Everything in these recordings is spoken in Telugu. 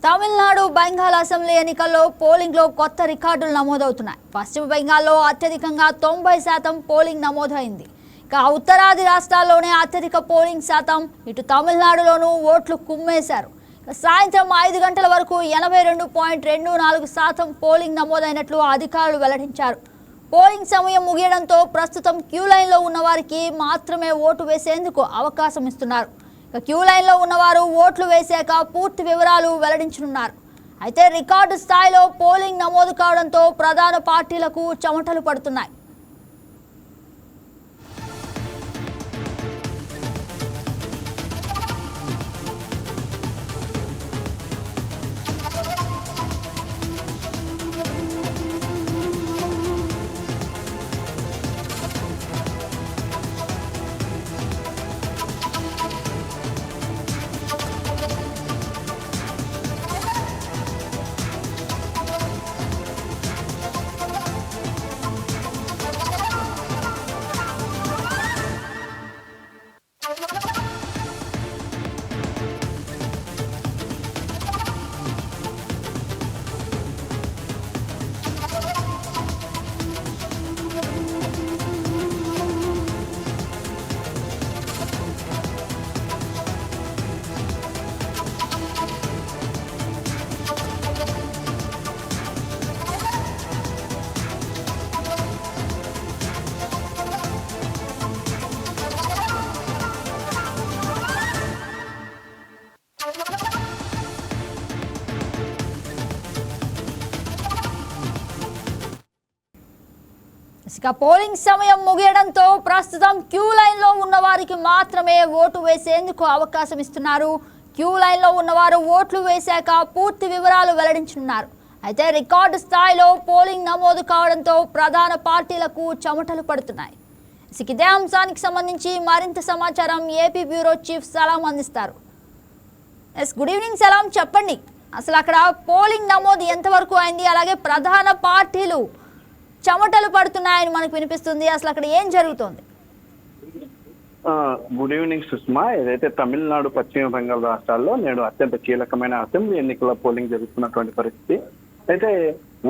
తమిళనాడు బెంగాల్ అసెంబ్లీ ఎన్నికల్లో పోలింగ్లో కొత్త రికార్డులు నమోదవుతున్నాయి. పశ్చిమ బెంగాల్లో అత్యధికంగా 90% పోలింగ్ నమోదైంది. ఇక ఉత్తరాది రాష్ట్రాల్లోనే అత్యధిక పోలింగ్ శాతం. ఇటు తమిళనాడులోనూ ఓట్లు కుమ్మేశారు. సాయంత్రం 5 గంటల వరకు 82.24% పోలింగ్ నమోదైనట్లు అధికారులు వెల్లడించారు. పోలింగ్ సమయం ముగియడంతో ప్రస్తుతం క్యూ లైన్లో ఉన్న వారికి మాత్రమే ఓటు వేసేందుకు అవకాశం ఇస్తున్నారు. క్యూ లైన్లో ఉన్నవారు ఓట్లు వేశాక పూర్తి వివరాలు వెల్లడించనున్నారు. అయితే రికార్డు స్థాయిలో పోలింగ్ నమోదు కావడంతో ప్రధాన పార్టీలకు చెమటలు పడుతున్నాయి. ఇక పోలింగ్ సమయం ముగియడంతో ప్రస్తుతం క్యూ లైన్లో ఉన్న వారికి మాత్రమే ఓటు వేసేందుకు అవకాశం ఇస్తున్నారు. క్యూ లైన్లో ఉన్నవారు ఓట్లు వేశాక పూర్తి వివరాలు వెల్లడించనున్నారు. అయితే రికార్డు స్థాయిలో పోలింగ్ నమోదు కావడంతో ప్రధాన పార్టీలకు చెమటలు పడుతున్నాయి. ఇదే అంశానికి సంబంధించి మరింత సమాచారం ఏపీ బ్యూరో చీఫ్ సలాం అందిస్తారు. గుడ్ ఈవినింగ్ సలాం, చెప్పండి అసలు అక్కడ పోలింగ్ నమోదు ఎంతవరకు అయింది, అలాగే ప్రధాన పార్టీలు చెమటలు పడుతున్నాయని మనకు వినిపిస్తుంది. అసలు అక్కడ ఏం జరుగుతోంది? Good evening Sushma. ఏదైతే తమిళనాడు, పశ్చిమ బెంగాల్ రాష్ట్రాల్లో నేడు అత్యంత కీలకమైన అసెంబ్లీ ఎన్నికల పోలింగ్ జరుగుతున్నటువంటి పరిస్థితి. అయితే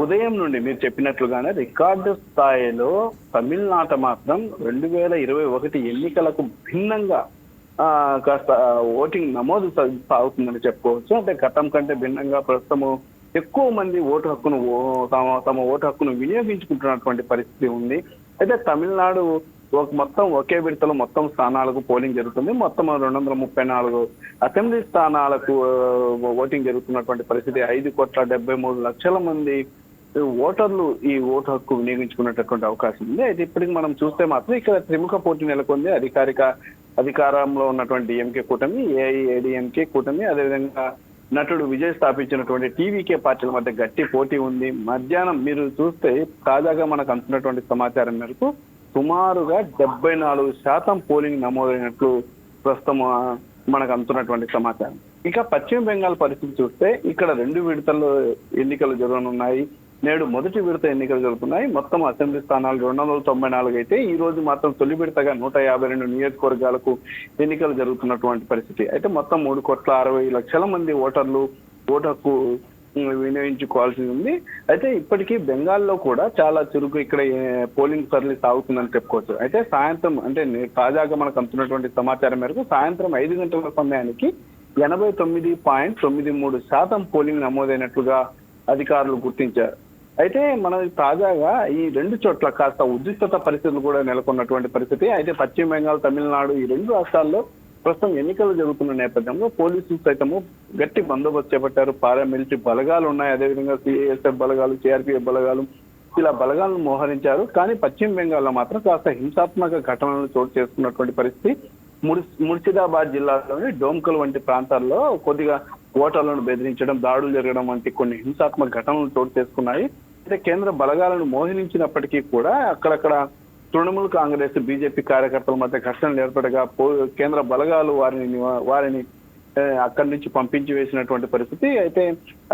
ఉదయం నుండి మీరు చెప్పినట్లుగానే రికార్డు స్థాయిలో తమిళనాట మాత్రం 2021 ఎన్నికలకు భిన్నంగా కాస్త ఓటింగ్ నమోదు సాగుతుందని చెప్పుకోవచ్చు. అంటే గతం కంటే భిన్నంగా ప్రస్తుతము ఎక్కువ మంది ఓటు హక్కును తమ ఓటు హక్కును వినియోగించుకుంటున్నటువంటి పరిస్థితి ఉంది. అయితే తమిళనాడు మొత్తం ఒకే విడతలో మొత్తం స్థానాలకు పోలింగ్ జరుగుతుంది. మొత్తం 234 అసెంబ్లీ స్థానాలకు ఓటింగ్ జరుగుతున్నటువంటి పరిస్థితి. 5,73,00,000 మంది ఓటర్లు ఈ ఓటు హక్కు వినియోగించుకునేటటువంటి అవకాశం ఉంది. అయితే ఇప్పటికి మనం చూస్తే మాత్రం ఇక్కడ త్రిముఖ పోటీ నెలకొంది. అధికారంలో ఉన్నటువంటి డిఎంకే కూటమి, ఏఐఏడిఎంకే కూటమి, అదేవిధంగా నటుడు విజయ్ స్థాపించినటువంటి టీవీకే పార్టీల మధ్య గట్టి పోటీ ఉంది. మధ్యాహ్నం మీరు చూస్తే తాజాగా మనకు అందుతున్నటువంటి సమాచారం మేరకు సుమారుగా 74% పోలింగ్ నమోదైనట్లు ప్రస్తుతం మనకు అందుతున్నటువంటి సమాచారం. ఇక పశ్చిమ బెంగాల్ పరిస్థితి చూస్తే ఇక్కడ 2 విడతల్లో ఎన్నికలు జరగనున్నాయి. నేడు మొదటి విడత ఎన్నికలు జరుగుతున్నాయి. మొత్తం అసెంబ్లీ స్థానాలు 294 అయితే ఈ రోజు మాత్రం తొలి విడతగా 152 నియోజకవర్గాలకు ఎన్నికలు జరుగుతున్నటువంటి పరిస్థితి. అయితే మొత్తం 3,60,00,000 మంది ఓటర్లు ఓటు హక్కు వినియోగించుకోవాల్సి ఉంది. అయితే ఇప్పటికీ బెంగాల్లో కూడా చాలా చురుకు ఇక్కడ పోలింగ్ సరళి సాగుతుందని చెప్పుకోవచ్చు. అయితే సాయంత్రం అంటే తాజాగా మనకు అందుతున్నటువంటి సమాచారం మేరకు సాయంత్రం 5 గంటల సమయానికి 89.93% పోలింగ్ నమోదైనట్లుగా అధికారులు గుర్తించారు. అయితే మనం తాజాగా ఈ 2 చోట్ల కాస్త ఉద్రిక్తత పరిస్థితులు కూడా నెలకొన్నటువంటి పరిస్థితి. అయితే పశ్చిమ బెంగాల్, తమిళనాడు ఈ 2 రాష్ట్రాల్లో ప్రస్తుతం ఎన్నికలు జరుగుతున్న నేపథ్యంలో పోలీసులు సైతము గట్టి బందోబస్తు చేపట్టారు. పారామిలిటరీ బలగాలు ఉన్నాయి. అదేవిధంగా సిఐఎస్ఎఫ్ బలగాలు, సిఆర్పిఎఫ్ బలగాలు, ఇలా బలగాలను మోహరించారు. కానీ పశ్చిమ బెంగాల్లో మాత్రం కాస్త హింసాత్మక ఘటనలు చోటు చేసుకున్నటువంటి పరిస్థితి. ముర్షిదాబాద్ జిల్లాలోని డోమ్కల్ వంటి ప్రాంతాల్లో కొద్దిగా ఓటర్లను బెదిరించడం, దాడులు జరగడం వంటి కొన్ని హింసాత్మక ఘటనలు చోటు చేసుకున్నాయి. అయితే కేంద్ర బలగాలను మోహరించినప్పటికీ కూడా అక్కడక్కడ తృణమూల్ కాంగ్రెస్, బీజేపీ కార్యకర్తల మధ్య ఘర్షణలు ఏర్పడగా కేంద్ర బలగాలు వారిని అక్కడి నుంచి పంపించి వేసినటువంటి పరిస్థితి. అయితే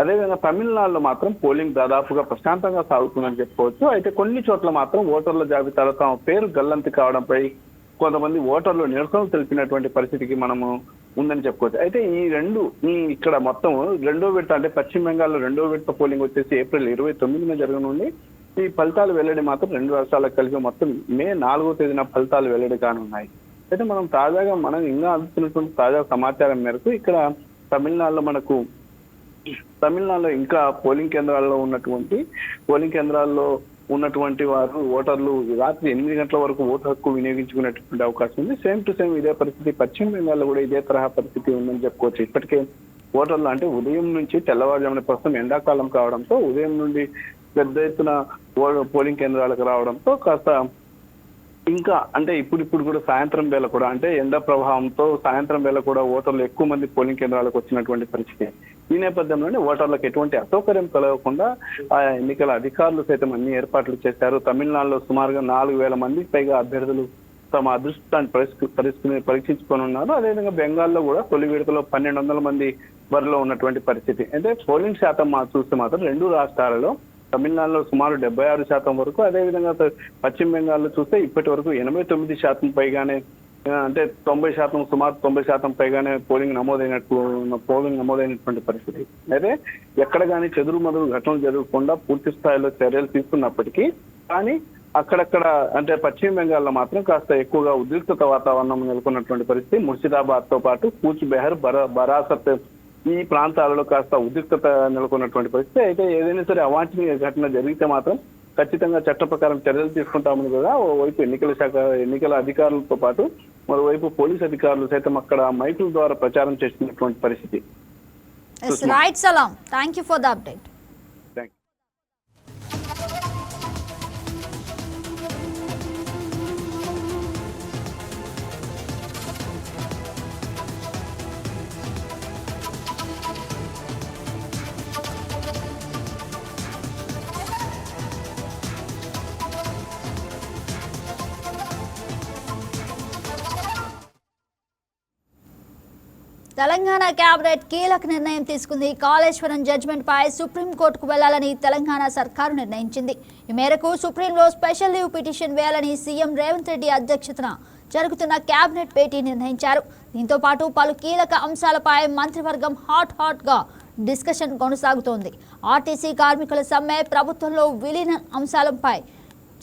అదేవిధంగా తమిళనాడులో మాత్రం పోలింగ్ దాదాపుగా ప్రశాంతంగా సాగుతుందని చెప్పుకోవచ్చు. అయితే కొన్ని చోట్ల మాత్రం ఓటర్ల జాబితాలో తమ పేరు గల్లంతు కావడంపై కొంతమంది ఓటర్లు నిరసనలు తెలిపినటువంటి పరిస్థితికి మనము ఉందని చెప్పుకోవచ్చు. అయితే ఇక్కడ మొత్తం రెండో విడత అంటే పశ్చిమ బెంగాల్లో రెండో విడత పోలింగ్ వచ్చేసి ఏప్రిల్ 29న జరగనుంది. ఈ ఫలితాలు వెల్లడి మాత్రం రెండు రాష్ట్రాలకు కలిపి మొత్తం మే 4వ తేదీన ఫలితాలు వెల్లడి కానున్నాయి. అయితే మనం ఇంకా అందుతున్నటువంటి తాజా సమాచారం మేరకు ఇక్కడ తమిళనాడులో ఇంకా పోలింగ్ కేంద్రాల్లో ఉన్నటువంటి వారు ఓటర్లు రాత్రి 8 గంటల వరకు ఓటు హక్కు వినియోగించుకునేటువంటి అవకాశం ఉంది. సేమ్ టు సేమ్ ఇదే పరిస్థితి పశ్చిమ బెంగాల్లో కూడా ఇదే తరహా పరిస్థితి ఉందని చెప్పుకోవచ్చు. ఇప్పటికే ఓటర్లు అంటే ఉదయం నుంచి తెల్లవారుజామున ప్రస్తుతం ఎండాకాలం కావడంతో ఉదయం నుండి పెద్ద ఎత్తున పోలింగ్ కేంద్రాలకు రావడంతో కాస్త ఇంకా అంటే ఇప్పుడు కూడా సాయంత్రం వేళ కూడా అంటే ఎండ ప్రభావంతో సాయంత్రం వేళ కూడా ఓటర్లు ఎక్కువ మంది పోలింగ్ కేంద్రాలకు వచ్చినటువంటి పరిస్థితి. ఈ నేపథ్యంలోనే ఓటర్లకు ఎటువంటి అసౌకర్యం కలగకుండా ఆ ఎన్నికల అధికారులు సైతం అన్ని ఏర్పాట్లు చేశారు. తమిళనాడులో సుమారుగా 4,000 మందికి పైగా అభ్యర్థులు తమ అదృష్టాన్ని పరీక్షించుకోనున్నారు. అదేవిధంగా బెంగాల్లో కూడా తొలి విడతలో 1,200 మంది బరిలో ఉన్నటువంటి పరిస్థితి. అంటే పోలింగ్ శాతం చూస్తే మాత్రం రెండు రాష్ట్రాలలో తమిళనాడులో సుమారు 76% వరకు, అదేవిధంగా పశ్చిమ బెంగాల్లో చూస్తే ఇప్పటి వరకు 89% పైగానే అంటే 90% సుమారు 90% పైగానే పోలింగ్ నమోదైనటువంటి పరిస్థితి. అయితే ఎక్కడ కానీ చెదురుమదురు ఘటనలు జరగకుండా పూర్తి స్థాయిలో చర్యలు తీసుకున్నప్పటికీ కానీ అక్కడక్కడ అంటే పశ్చిమ బెంగాల్లో మాత్రం కాస్త ఎక్కువగా ఉద్రిక్తత వాతావరణం నెలకొన్నటువంటి పరిస్థితి. ముర్షిదాబాద్ తో పాటు కూచ్ బెహర్, బరాసత్ ఈ ప్రాంతాలలో కాస్త ఉద్రిక్తత నెలకొన్నటువంటి పరిస్థితి. అయితే ఏదైనా సరే అవాంఛనీయ ఘటన జరిగితే మాత్రం ఖచ్చితంగా చట్ట ప్రకారం చర్యలు తీసుకుంటామని కూడా ఓవైపు ఎన్నికల అధికారులతో పాటు మరోవైపు పోలీస్ అధికారులు సైతం అక్కడ మైకుల ద్వారా ప్రచారం చేస్తున్నటువంటి పరిస్థితి. Right Salam, thank you for the update. Telangana cabinet కీలక నిర్ణయం తీసుకుంది. కాళేశ్వరం జడ్జిమెంట్ పై సుప్రీంకోర్టుకు వెళ్లాలని తెలంగాణ సర్కారు నిర్ణయించింది. ఈ మేరకు సుప్రీంలో స్పెషల్ లీవ్ పిటిషన్ వేయాలని సీఎం రేవంత్ రెడ్డి అధ్యక్షతన జరుగుతున్న కేబినెట్ భేటీ నిర్ణయించారు. దీంతో పాటు పలు కీలక అంశాలపై మంత్రివర్గం హాట్ గా డిస్కషన్ కొనసాగుతోంది. ఆర్టీసీ కార్మికుల సమ్మె, ప్రభుత్వంలో విలీన అంశాలపై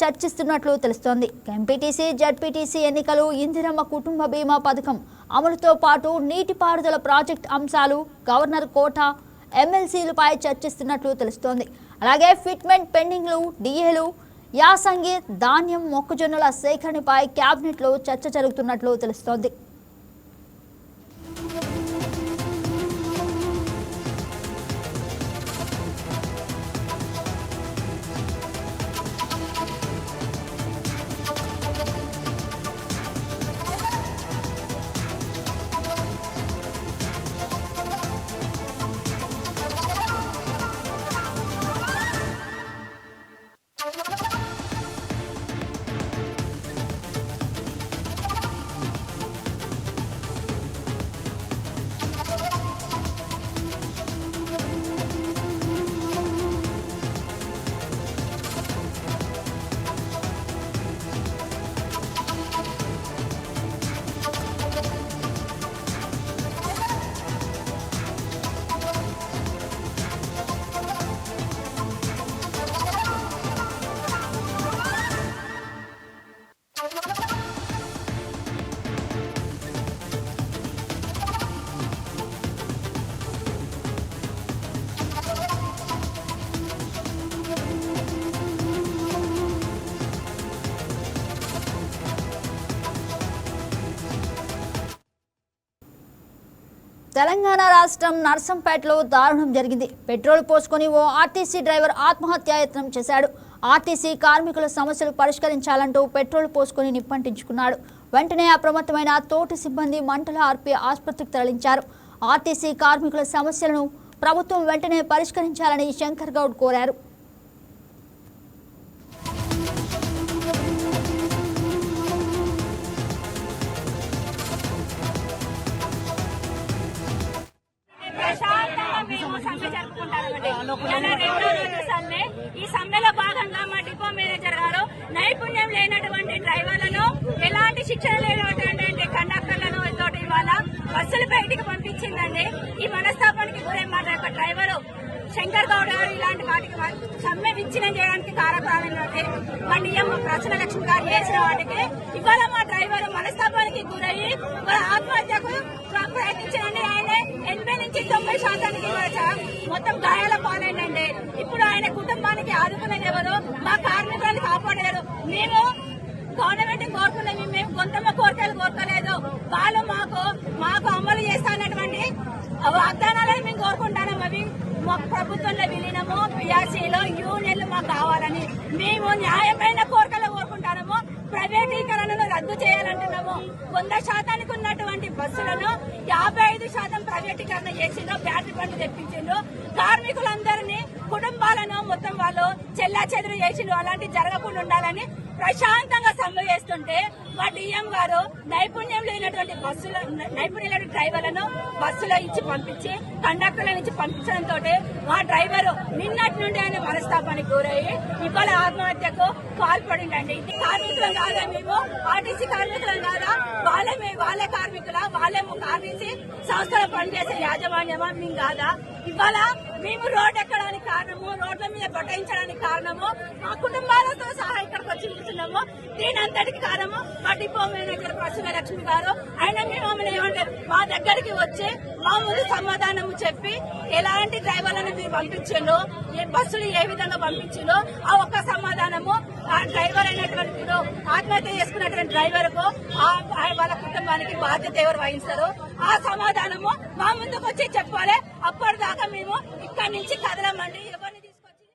చర్చిస్తున్నట్లు తెలుస్తోంది. ఎంపీటీసీ, జడ్పీటీసీ ఎన్నికలు, ఇందిరమ్మ కుటుంబ బీమా పథకం అమలుతో పాటు నీటిపారుదల ప్రాజెక్ట్ అంశాలు, గవర్నర్ కోటా, ఎమ్మెల్సీలపై చర్చిస్తున్నట్లు తెలుస్తోంది. అలాగే ఫిట్మెంట్ పెండింగ్లు, డిఏలు, యాసంగి, ధాన్యం, మొక్కజొన్నల సేకరణపై కేబినెట్లో చర్చ జరుగుతున్నట్లు తెలుస్తోంది. తెలంగాణ రాష్ట్రం నర్సంపేటలో దారుణం జరిగింది. పెట్రోల్ పోసుకొని ఓ ఆర్టీసీ డ్రైవర్ ఆత్మహత్యాయత్నం చేశాడు. ఆర్టీసీ కార్మికుల సమస్యలు పరిష్కరించాలంటూ పెట్రోల్ పోసుకొని నిప్పంటించుకున్నాడు. వెంటనే అప్రమత్తమైన తోటి సిబ్బంది మంటలు ఆర్పి ఆసుపత్రికి తరలించారు. ఆర్టీసీ కార్మికుల సమస్యలను ప్రభుత్వం వెంటనే పరిష్కరించాలని శంకర్ గౌడ్ కోరారు. ఈ సమ్మెలో భాగంగా మా డిపో మేనేజర్ గారు నైపుణ్యం లేనటువంటి డ్రైవర్లను, ఎలాంటి శిక్షణ లేనటువంటి కండక్టర్లను తోటి ఇవాళ బస్సులు బయటికి పంపించిందండి. ఈ మనస్తాపానికి గురై మా డ్రైవరు శంకర్ గౌడ్ గారు ఇలాంటి వాటికి సమ్మె విచ్ఛిన్నం చేయడానికి కారకాలైనటువంటి మా డిఎం ప్రసన్న లక్ష్మి గారు చేసిన వాటికి ఇవాళ మా డ్రైవర్ మనస్తాపానికి గురయ్యి ఆత్మహత్యకు ప్రయత్నించండి. ఆయన 80 నుంచి 90% మొత్తం గాయాల పాలైందండి. ఇప్పుడు ఆయన కుటుంబానికి ఆదుకునేది ఎవరు? మా కార్మికులను కాపాడారు. మేము గవర్నమెంట్ కోరుకునేవి మేము కొంతమ్మ కోరికలు కోరుకోలేదు. వాళ్ళు మాకు అమలు చేస్తానటువంటి వాగ్దానాలను మేము కోరుకుంటాము. అవి మాకు ప్రభుత్వంలో విలీనము, పిఆర్సీలో యూనియన్లు మాకు కావాలని మేము న్యాయమైన కోరికలు కోరుకుంటాము. ప్రైవేటీకరణను రద్దు చేయాలంటున్నాము. 100% ఉన్నటువంటి బస్సులను 55% ప్రైవేటీకరణ చేసిండ్రు, బ్యాటరీ బండ్లు తెప్పించిండ్రు. కార్మికులందరినీ కుటుంబాలను మొత్తం వాళ్ళు చెల్లా చెదురు చేసిండ్రు. అలాంటి జరగకుండా ఉండాలని ప్రశాంతంగా సమ్మె చేస్తుంటే మా డిఎం గారు నైపుణ్యం లేనటువంటి డ్రైవర్లను బస్సులో ఇచ్చి పంపించి కండక్టర్లను ఇచ్చి పంపించడంతో మా డ్రైవర్ నిన్నటి నుండి ఆయన మనస్తాపానికి గురయ్యి ఇవాళ ఆత్మహత్యకు పాల్పడిందండి. ఇది కార్మికులం కాదా? మేము ఆర్టీసీ కార్మికులం కాదా? వాళ్ళే కార్మికుల వాళ్ళే ఆర్టీసీ సంస్థలో పనిచేసే యాజమాన్యమా మేము కాదా? ఇవాళ మేము రోడ్డు ఎక్కడానికి కారణము, రోడ్ల మీద బటాయించడానికి కారణము మా కుటుంబాలతో సహా ఇక్కడికి వచ్చి నిల్చున్నాము. దీని అంతటికి కారణము మా డిపో మేనేజర్ ప్రసన్న లక్ష్మి గారు. ఆయన మేము ఏమంటారు మా దగ్గరికి వచ్చి మా ముందు సమాధానము చెప్పి ఎలాంటి డ్రైవర్లను మీరు పంపించిండ్రు, బస్సులు ఏ విధంగా పంపించిండ్రు ఆ ఒక్క సమాధానము ఆ డ్రైవర్ అయినటువంటి మీరు ఆత్మహత్య చేసుకున్నటువంటి డ్రైవర్ కు వాళ్ళ కుటుంబానికి బాధ్యత ఎవరు వహిస్తారు? ఆ సమాధానము మా ముందుకు వచ్చి చెప్పాలి. అప్పటిదాకా మేము ఇక్కడి నుంచి కదలమండి. ఎవరిని తీసుకొచ్చి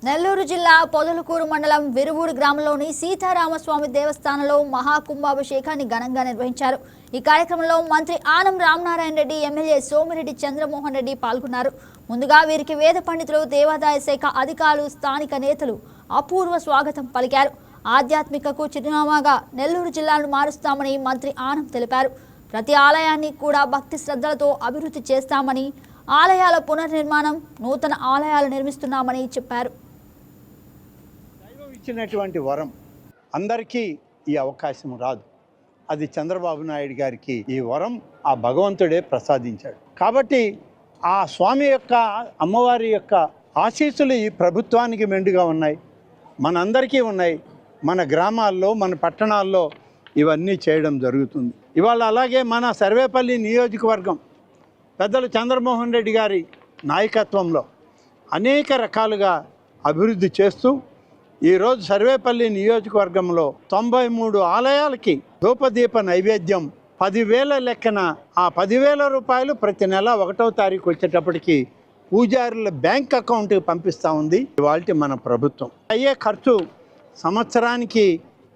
నెల్లూరు జిల్లా పొదలకూరు మండలం విరువూరు గ్రామంలోని సీతారామస్వామి దేవస్థానంలో మహాకుంభాభిషేకాన్ని ఘనంగా నిర్వహించారు. ఈ కార్యక్రమంలో మంత్రి ఆనం రామనారాయణ రెడ్డి, ఎమ్మెల్యే సోమిరెడ్డి చంద్రమోహన్ రెడ్డి పాల్గొన్నారు. ముందుగా వీరికి వేద పండితులు, దేవాదాయ శాఖ అధికారులు, స్థానిక నేతలు అపూర్వ స్వాగతం పలికారు. ఆధ్యాత్మికకు చిరునామాగా నెల్లూరు జిల్లాను మారుస్తామని మంత్రి ఆనం తెలిపారు. ప్రతి ఆలయాన్ని కూడా భక్తి శ్రద్ధలతో అభివృద్ధి చేస్తామని, ఆలయాల పునర్నిర్మాణం, నూతన ఆలయాలు నిర్మిస్తున్నామని చెప్పారు. ఇచ్చినటువంటి వరం అందరికీ ఈ అవకాశం రాదు. అది చంద్రబాబు నాయుడు గారికి ఈ వరం ఆ భగవంతుడే ప్రసాదించాడు. కాబట్టి ఆ స్వామి యొక్క, అమ్మవారి యొక్క ఆశీస్సులు ఈ ప్రభుత్వానికి మెండుగా ఉన్నాయి, మనందరికీ ఉన్నాయి. మన గ్రామాల్లో, మన పట్టణాల్లో ఇవన్నీ చేయడం జరుగుతుంది. ఇవాళ అలాగే మన సర్వేపల్లి నియోజకవర్గం పెద్దలు చంద్రమోహన్ రెడ్డి గారి నాయకత్వంలో అనేక రకాలుగా అభివృద్ధి చేస్తూ ఈరోజు సర్వేపల్లి నియోజకవర్గంలో 93 ఆలయాలకి ధూపదీప నైవేద్యం 10,000 లెక్కన ఆ 10,000 రూపాయలు ప్రతి నెల 1వ తారీఖు వచ్చేటప్పటికి పూజారుల బ్యాంక్ అకౌంట్కి పంపిస్తూ ఉంది ఇవాళ మన ప్రభుత్వం. అయ్యే ఖర్చు సంవత్సరానికి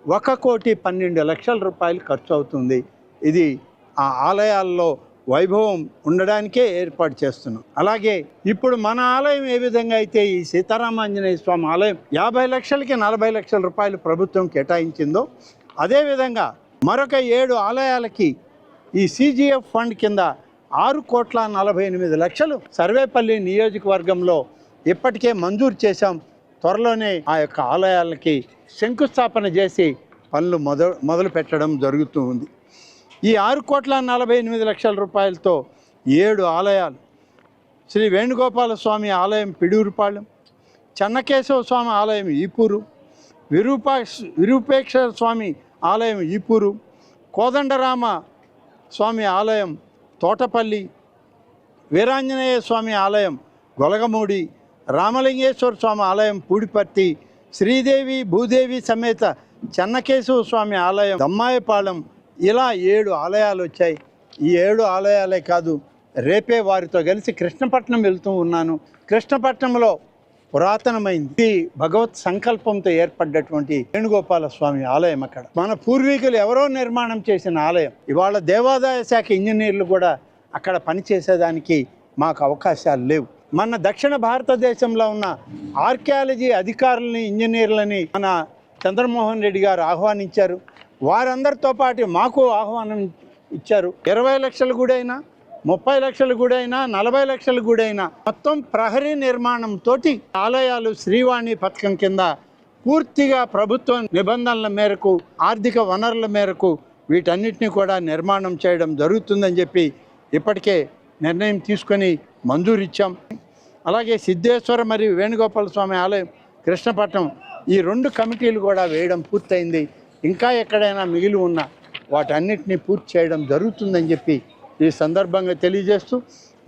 1,12,00,000 రూపాయలు ఖర్చు అవుతుంది. ఇది ఆ ఆలయాల్లో వైభవం ఉండడానికే ఏర్పాటు చేస్తున్నాం. అలాగే ఇప్పుడు మన ఆలయం ఏ విధంగా అయితే ఈ సీతారామాంజనేయ స్వామి ఆలయం 50 లక్షలకి 40 లక్షల రూపాయలు ప్రభుత్వం కేటాయించిందో, అదేవిధంగా మరొక 7 ఆలయాలకి ఈ సిజిఎఫ్ ఫండ్ కింద 6,48,00,000 సర్వేపల్లి నియోజకవర్గంలో ఇప్పటికే మంజూరు చేశాం. త్వరలోనే ఆ యొక్క ఆలయాలకి శంకుస్థాపన చేసి పనులు మొదలు పెట్టడం జరుగుతూ ఉంది. ఈ 6,48,00,000 రూపాయలతో 7 ఆలయాలు, శ్రీ వేణుగోపాల స్వామి ఆలయం పిడూరుపాళెం, చెన్నకేశవ స్వామి ఆలయం ఈపూరు, విరూపేక్షర స్వామి ఆలయం ఈపూరు, కోదండరామ స్వామి ఆలయం తోటపల్లి, వీరాంజనేయ స్వామి ఆలయం గొలగమూడి, రామలింగేశ్వర స్వామి ఆలయం పూడిపర్తి, శ్రీదేవి భూదేవి సమేత చెన్నకేశవ స్వామి ఆలయం దమ్మాయపాలెం, ఇలా 7 ఆలయాలు వచ్చాయి. ఈ 7 ఆలయాలే కాదు, రేపే వారితో కలిసి కృష్ణపట్నం వెళ్తూ ఉన్నాను. కృష్ణపట్నంలో పురాతనమైంది భగవత్ సంకల్పంతో ఏర్పడ్డటువంటి వేణుగోపాల స్వామి ఆలయం. అక్కడ మన పూర్వీకులు ఎవరో నిర్మాణం చేసిన ఆలయం. ఇవాళ దేవాదాయ శాఖ ఇంజనీర్లు కూడా అక్కడ పనిచేసేదానికి మాకు అవకాశాలు లేవు. మన దక్షిణ భారతదేశంలో ఉన్న ఆర్కియాలజీ అధికారులని, ఇంజనీర్లని మన చంద్రమోహన్ రెడ్డి గారు ఆహ్వానించారు. వారందరితో పాటు మాకు ఆహ్వానం ఇచ్చారు. 20 లక్షల గుడైనా, 30 లక్షల గుడైనా, 40 లక్షల గుడైనా మొత్తం ప్రహరీ నిర్మాణంతో ఆలయాలు శ్రీవాణి పథకం కింద పూర్తిగా ప్రభుత్వం నిబంధనల మేరకు, ఆర్థిక వనరుల మేరకు వీటన్నిటిని కూడా నిర్మాణం చేయడం జరుగుతుందని చెప్పి ఇప్పటికే నిర్ణయం తీసుకొని మంజూరిచ్చాం. అలాగే సిద్ధేశ్వర మరియు వేణుగోపాల స్వామి ఆలయం కృష్ణపట్నం ఈ 2 కమిటీలు కూడా వేయడం పూర్తయింది. ఇంకా ఎక్కడైనా మిగిలి ఉన్న వాటన్నిటిని పూర్తి చేయడం జరుగుతుందని చెప్పి ఈ సందర్భంగా తెలియజేస్తూ,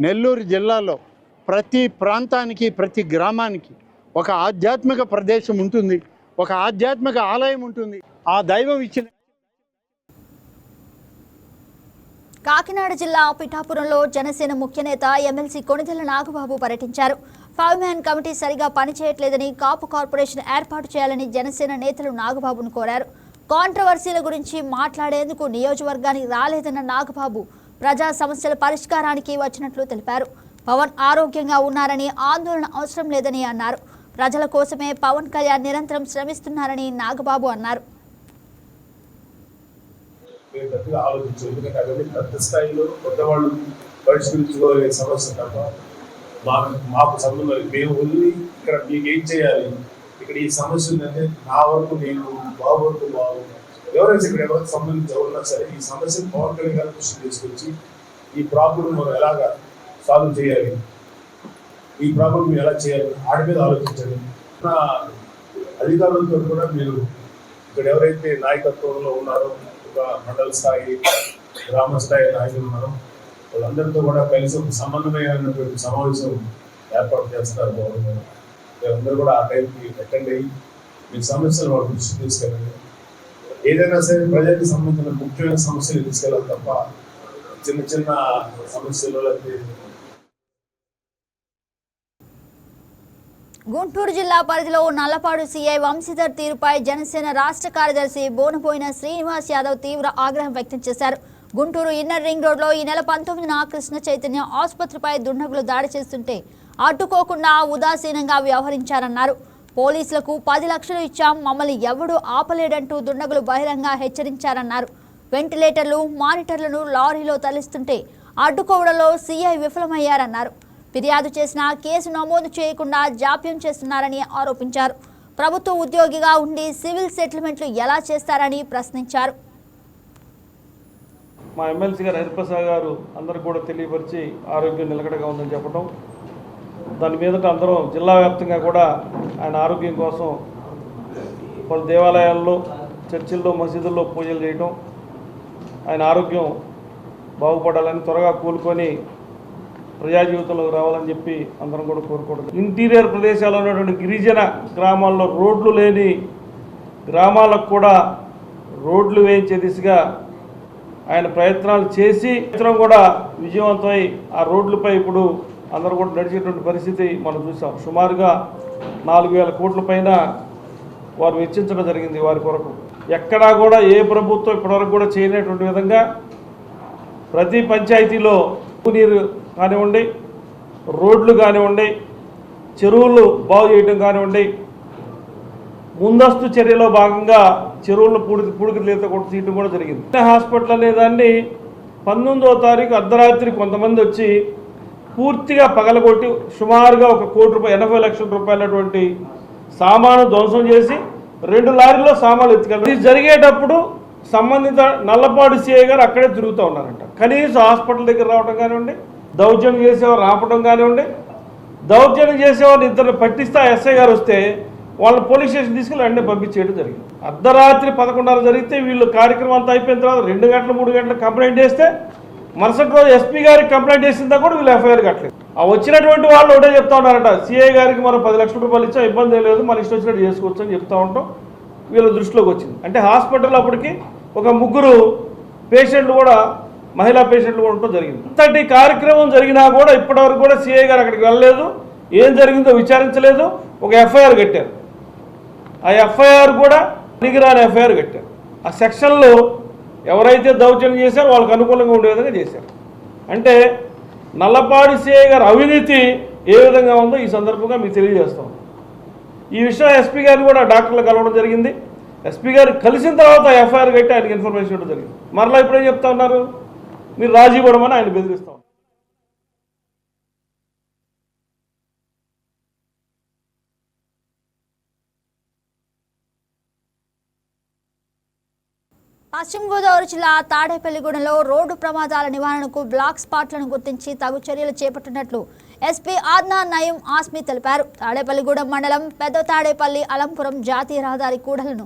నెల్లూరు జిల్లాలో ప్రతి ప్రాంతానికి, ప్రతి గ్రామానికి ఒక ఆధ్యాత్మిక ప్రదేశం ఉంటుంది, ఒక ఆధ్యాత్మిక ఆలయం ఉంటుంది. ఆ దైవం ఇచ్చిన కాకినాడ జిల్లా పిఠాపురంలో జనసేన ముఖ్య నేత ఎమ్మెల్సీ కొణిదెల నాగబాబు పర్యటించారు. 5 మ్యాన్ కమిటీ సరిగా పనిచేయట్లేదని, కాపు కార్పొరేషన్ ఏర్పాటు చేయాలని జనసేన నేతలు నాగబాబును కోరారు. కాంట్రవర్సీల గురించి మాట్లాడేందుకు నియోజకవర్గానికి రాలేదన్న నాగబాబు ప్రజా సమస్యల పరిష్కారానికి వచ్చినట్లు తెలిపారు. పవన్ ఆరోగ్యంగా ఉన్నారని, ఆందోళన అవసరం లేదని అన్నారు. ప్రజల కోసమే పవన్ కళ్యాణ్ నిరంతరం శ్రమిస్తున్నారని నాగబాబు అన్నారు. పెద్దగా ఆలోచించారు. ఎందుకంటే అవన్నీ పెద్ద స్థాయిలో పెద్దవాళ్ళు పరిష్కరించుకోగలిగే సమస్య తప్ప మాకు సంబంధం లేదు. మేము వెళ్ళి ఇక్కడ మీకు ఏం చేయాలి, ఇక్కడ ఈ సమస్య ఉందంటే నా వరకు నేను బాబు వరకు బాబు ఎవరైనా ఇక్కడ ఎవరికి సంబంధించి ఎవరున్నా సరే ఈ సమస్యను పవన్ కళ్యాణ్ గారి దృష్టికి తీసుకొచ్చి ఈ ప్రాబ్లం మనం ఎలాగా సాల్వ్ చేయాలి, ఈ ప్రాబ్లం ఎలా చేయాలి వాటి మీద ఆలోచించండి. నా అధికారులతో కూడా మీరు ఇక్కడ ఎవరైతే నాయకత్వంలో ఉన్నారో, ఒక మండల స్థాయి, గ్రామ స్థాయి నాయకులు ఉన్నారో వాళ్ళందరితో కూడా కలిసి ఒక సమన్వయమైనటువంటి సమావేశం ఏర్పాటు చేస్తారు. మీరందరూ కూడా ఆ టైంకి అటెండ్ అయ్యి మీ సమస్యలు వాళ్ళ దృష్టికి తీసుకెళ్ళండి. ఏదైనా సరే ప్రజలకు సంబంధించిన ముఖ్యమైన సమస్యలు తీసుకెళ్ళాలి తప్ప చిన్న చిన్న సమస్యలు లేకపోతే. గుంటూరు జిల్లా పరిధిలో నల్లపాడు సీఐ వంశీధర్ తీరుపై జనసేన రాష్ట్ర కార్యదర్శి బోనబోయిన శ్రీనివాస్ యాదవ్ తీవ్ర ఆగ్రహం వ్యక్తం చేశారు. గుంటూరు ఇన్నర్ రింగ్ రోడ్లో ఈ నెల 19న కృష్ణ చైతన్య ఆసుపత్రిపై దుండగులు దాడి చేస్తుంటే అడ్డుకోకుండా ఉదాసీనంగా వ్యవహరించారన్నారు. పోలీసులకు 10 లక్షలు ఇచ్చాం, మమ్మల్ని ఎవడూ ఆపలేడంటూ దుండగులు బహిరంగ హెచ్చరించారన్నారు. వెంటిలేటర్లు, మానిటర్లను లారీలో తరలిస్తుంటే అడ్డుకోవడంలో సీఐ విఫలమయ్యారన్నారు. ఫిర్యాదు చేసినా కేసు నమోదు చేయకుండా జాప్యం చేస్తున్నారని ఆరోపించారు. ప్రభుత్వ ఉద్యోగిగా ఉండి సివిల్ సెటిల్మెంట్లు ఎలా చేస్తారని ప్రశ్నించారు. మా ఎమ్మెల్సీ గారు హరిప్రసాద్ గారు అందరూ కూడా తెలియపరిచి ఆరోగ్యం నిలకడగా ఉందని చెప్పడం, దాని మీదట అందరం జిల్లా వ్యాప్తంగా కూడా ఆయన ఆరోగ్యం కోసం పలు దేవాలయాల్లో, చర్చిల్లో, మసీదుల్లో పూజలు చేయటం, ఆయన ఆరోగ్యం బాగుపడాలని, త్వరగా కూలుకొని ప్రజా జీవితంలోకి రావాలని చెప్పి అందరం కూడా కోరుకోవడం. ఇంటీరియర్ ప్రదేశాల్లో ఉన్నటువంటి గిరిజన గ్రామాల్లో రోడ్లు లేని గ్రామాలకు కూడా రోడ్లు వేయించే దిశగా ఆయన ప్రయత్నాలు చేసి కూడా విజయవంతమై ఆ రోడ్లపై ఇప్పుడు అందరూ కూడా నడిచేటువంటి పరిస్థితి మనం చూసాం. సుమారుగా 4,000 కోట్ల పైన వారు వెచ్చించడం జరిగింది వారి కొరకు. ఎక్కడా కూడా ఏ ప్రభుత్వం ఇప్పటివరకు కూడా చేయనటువంటి విధంగా ప్రతి పంచాయతీలో నీరు కానివ్వండి, రోడ్లు కానివ్వండి, చెరువులు బాగు చేయడం కానివ్వండి, ముందస్తు చర్యలో భాగంగా చెరువులను పూడికి లేత కొట్టి తీయడం కూడా జరిగింది. హాస్పిటల్ అనేదాన్ని 19వ తారీఖు అర్ధరాత్రి కొంతమంది వచ్చి పూర్తిగా పగలగొట్టి సుమారుగా 1 కోటి రూపాయలు 80 లక్షల రూపాయలటువంటి సామాను ధ్వంసం చేసి 2 లారీల్లో సామాన్లు ఎత్తుకెళ్ళారు. ఇది జరిగేటప్పుడు సంబంధిత నల్లపాడు సిఐ గారు అక్కడే తిరుగుతూ ఉన్నారంట. కనీసం హాస్పిటల్ దగ్గర రావడం కానివ్వండి, దౌర్జన్యం చేసేవారు రావడం కానివ్వండి, దౌర్జన్యం చేసేవారు ఇద్దరు పట్టిస్తే ఎస్ఐ గారు వస్తే వాళ్ళని పోలీస్ స్టేషన్ తీసుకెళ్ళి వెంటనే పంపించేయడం జరిగింది. అర్ధరాత్రి 11:30 జరిగితే వీళ్ళు కార్యక్రమం అంతా అయిపోయిన తర్వాత 2 గంటలు 3 గంటలు కంప్లైంట్ చేస్తే మరుసటి రోజు ఎస్పీ గారికి కంప్లైంట్ చేసిందా కూడా వీళ్ళు ఎఫ్ఐఆర్ కట్టలేదు. ఆ వచ్చినటువంటి వాళ్ళు ఒకటే చెప్తా ఉన్నారట, సిఐ గారికి మనం 10 లక్షల రూపాయలు ఇచ్చా, ఇబ్బంది లేదు, మన ఇష్టం వచ్చినట్టు చేసుకోవచ్చు అని చెప్తా ఉంటాం. వీళ్ళ దృష్టిలోకి వచ్చింది. అంటే హాస్పిటల్ అప్పటికి 3 పేషెంట్లు కూడా, మహిళా పేషెంట్లు కూడా ఉండటం జరిగింది. ఇంతటి కార్యక్రమం జరిగినా కూడా ఇప్పటివరకు కూడా సిఐ గారు అక్కడికి వెళ్ళలేదు, ఏం జరిగిందో విచారించలేదు. ఒక ఎఫ్ఐఆర్ కట్టారు. ఆ ఎఫ్ఐఆర్ కూడా పనికిరాని ఎఫ్ఐఆర్ కట్టారు. ఆ సెక్షన్లో ఎవరైతే దౌర్జన్యం చేశారో వాళ్ళకి అనుకూలంగా ఉండే విధంగా చేశారు. అంటే నల్లపాడి సిఐ గారి అవినీతి ఏ విధంగా ఉందో ఈ సందర్భంగా మీకు తెలియజేస్తాం. ఈ విషయం ఎస్పీ గారిని కూడా డాక్టర్లు కలవడం జరిగింది. ఎస్పీ గారు కలిసిన తర్వాత ఎఫ్ఐఆర్ కట్టి ఆయనకి ఇన్ఫర్మేషన్ ఇవ్వడం జరిగింది. మరలా ఇప్పుడేం చెప్తా ఉన్నారు, మీరు రాజీ పడమని ఆయన బెదిరిస్తాం. పశ్చిమ గోదావరి జిల్లా తాడేపల్లిగూడెంలో రోడ్డు ప్రమాదాల నివారణకు బ్లాక్ స్పాట్లను గుర్తించి తగు చర్యలు చేపట్టినట్లు ఎస్పీ ఆద్నా నయీం ఆస్మి తెలిపారు. తాడేపల్లిగూడెం మండలం పెద్ద తాడేపల్లి అలంపురం జాతీయ రహదారి కూడలను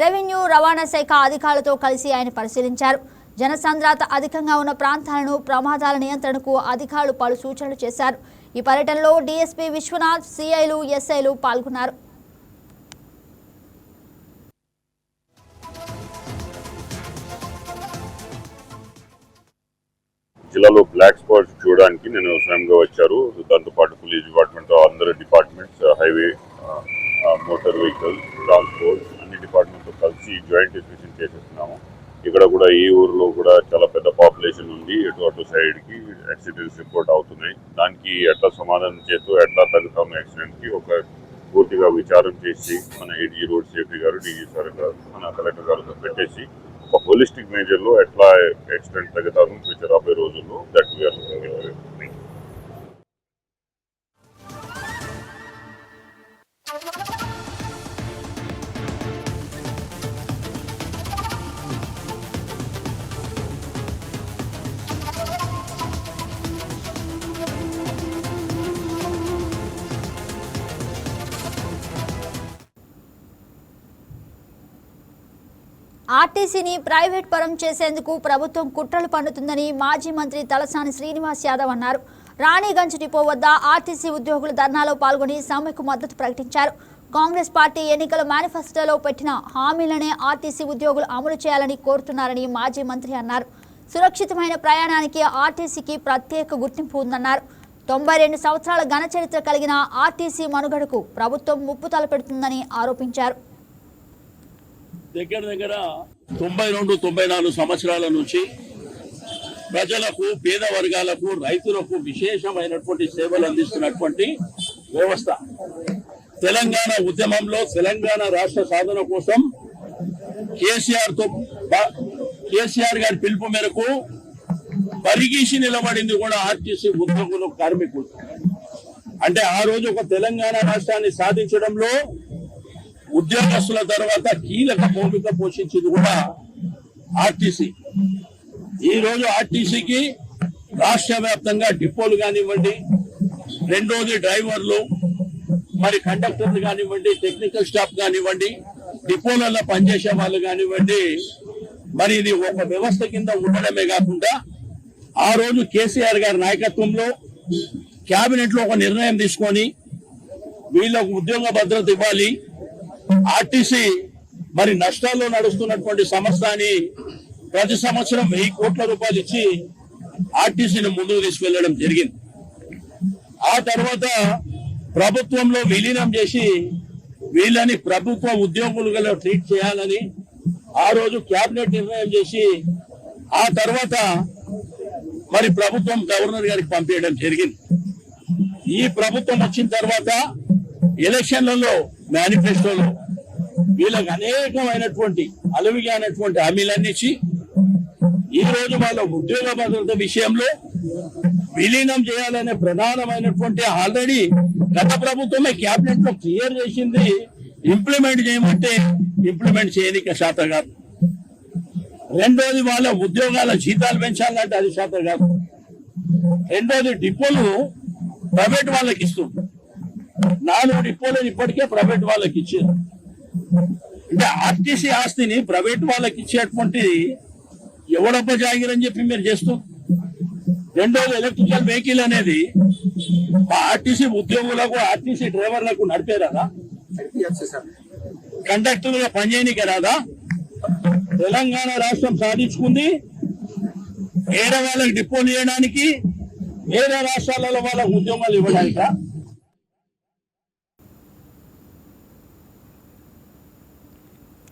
రెవెన్యూ రవాణా శాఖ అధికారులతో కలిసి ఆయన పరిశీలించారు. జనసాంద్రత అధికంగా ఉన్న ప్రాంతాలను ప్రమాదాల నియంత్రణకు అధికారులు పలు సూచనలు చేశారు. ఈ పర్యటనలో డీఎస్పీ విశ్వనాథ్, సిఐలు, ఎస్ఐలు పాల్గొన్నారు. జిల్లాలో బ్లాక్ స్పాట్స్ చూడడానికి నేను స్వయంగా వచ్చారు. దాంతోపాటు పోలీస్ డిపార్ట్మెంట్, అందరు departments, highway, motor vehicles, transport అన్ని డిపార్ట్మెంట్తో కలిసి జాయింట్ ఇన్స్పెక్షన్ చేసేస్తున్నాము. ఇక్కడ కూడా ఈ ఊర్లో కూడా చాలా పెద్ద పాపులేషన్ ఉంది. అటు సైడ్కి యాక్సిడెంట్స్ రిపోర్ట్ అవుతున్నాయి. దానికి ఎట్లా సమాధానం చేస్తూ ఎట్లా తగ్గుతాము యాక్సిడెంట్కి ఒక పూర్తిగా విచారం చేసి మన ఏడీ రోడ్ సేఫ్టీ గారు, డీజీ సార్ గారు, మన కలెక్టర్ గారితో పెట్టేసి ఒక హోలిస్టిక్ మేజర్లో ఎట్లా యాక్సిడెంట్ తగ్గుతాము ఫ్యూచర్ రాబోయే రోజుల్లో దట్ వీఆర్ లుకింగ్. ఆర్టీసీని ప్రైవేట్ పరం చేసేందుకు ప్రభుత్వం కుట్రలు పన్నుతుందని మాజీ మంత్రి తలసాని శ్రీనివాస్ యాదవ్ అన్నారు. రాణిగంజ్ డిపో వద్ద ఆర్టీసీ ఉద్యోగులు ధర్నాలో పాల్గొని సమ్మెకు మద్దతు ప్రకటించారు. కాంగ్రెస్ పార్టీ ఎన్నికల మేనిఫెస్టోలో పెట్టిన హామీలనే ఆర్టీసీ ఉద్యోగులు అమలు చేయాలని కోరుతున్నారని మాజీ మంత్రి అన్నారు. సురక్షితమైన ప్రయాణానికి ఆర్టీసీకి ప్రత్యేక గుర్తింపు ఉందన్నారు. 92 సంవత్సరాల ఘన చరిత్ర కలిగిన ఆర్టీసీ మనుగడకు ప్రభుత్వం ముప్పు తలపెడుతుందని ఆరోపించారు. దగ్గర 92-94 సంవత్సరాల నుంచి ప్రజలకు, పేద వర్గాలకు, రైతులకు విశేషమైనటువంటి సేవలు అందిస్తున్నటువంటి వ్యవస్థ. తెలంగాణ ఉద్యమంలో తెలంగాణ రాష్ట్ర సాధన కోసం కేసీఆర్ గారి పిలుపు మేరకు పరిగీసి నిలబడింది కూడా ఆర్టీసీ ఉద్యోగులు, కార్మికులు. అంటే ఆ రోజు ఒక తెలంగాణ రాష్ట్రాన్ని సాధించడంలో ఉద్యోగస్తుల తర్వాత కీలక భూమిక పోషించింది కూడా ఆర్టీసీ. ఈ రోజు ఆర్టీసీకి రాష్ట్ర వ్యాప్తంగా డిపోలు కానివ్వండి, రెండోది డ్రైవర్లు, మరి కండక్టర్లు కానివ్వండి, టెక్నికల్ స్టాఫ్ కానివ్వండి, డిపోలలో పనిచేసే వాళ్ళు కానివ్వండి, మరి ఇది ఒక వ్యవస్థ కింద ఉండడమే కాకుండా ఆ రోజు కేసీఆర్ గారి నాయకత్వంలో కేబినెట్ లో ఒక నిర్ణయం తీసుకొని వీళ్ళకు ఉద్యోగ భద్రత ఇవ్వాలి, ఆర్టీసీ మరి నష్టాల్లో నడుస్తున్నటువంటి సంస్థ అని ప్రతి సంవత్సరం 1000 కోట్ల రూపాయలు ఇచ్చి ఆర్టీసీని ముందుకు తీసుకెళ్లడం జరిగింది. ఆ తర్వాత ప్రభుత్వంలో విలీనం చేసి వీళ్ళని ప్రభుత్వ ఉద్యోగులుగా ట్రీట్ చేయాలని ఆ రోజు కేబినెట్ నిర్ణయం చేసి ఆ తర్వాత మరి ప్రభుత్వం గవర్నర్ గారికి పంపించడం జరిగింది. ఈ ప్రభుత్వం వచ్చిన తర్వాత ఎలక్షన్లలో మేనిఫెస్టోలో వీళ్ళకి అనేకమైనటువంటి అలవిగానటువంటి హామీలన్నీ ఇచ్చి ఈ రోజు వాళ్ళ ఉద్యోగ భద్రత విషయంలో విలీనం చేయాలనే ప్రధానమైనటువంటి ఆల్రెడీ గత ప్రభుత్వమే కేబినెట్ లో క్లియర్ చేసింది. ఇంప్లిమెంట్ చేయమంటే ఇంప్లిమెంట్ చేయనిక శాతం కాదు. రెండోది వాళ్ళ ఉద్యోగాల జీతాలు పెంచాలంటే అది శాతం కాదు. రెండోది డిపోలు ప్రైవేట్ వాళ్ళకి ఇస్తుంది. 4 డిపోలు ఇప్పటికే ప్రైవేట్ వాళ్ళకి ఇచ్చారు. అంటే ఆర్టీసీ ఆస్తిని ప్రైవేట్ వాళ్ళకి ఇచ్చేటువంటి ఎవడప్ప జాగిరని చెప్పి మీరు చేస్తూ. రెండోది ఎలక్ట్రికల్ వెహికల్ అనేది ఆర్టీసీ ఉద్యోగులకు, ఆర్టీసీ డ్రైవర్లకు నడిపే రాదా, కండక్టర్లుగా పనిచేయనికే రాదా? తెలంగాణ రాష్ట్రం సాధించుకుంది వేరే వాళ్ళకి డిపోలు ఇవ్వడానికి, వేరే రాష్ట్రాలలో వాళ్ళకు ఉద్యోగాలు ఇవ్వడానిక?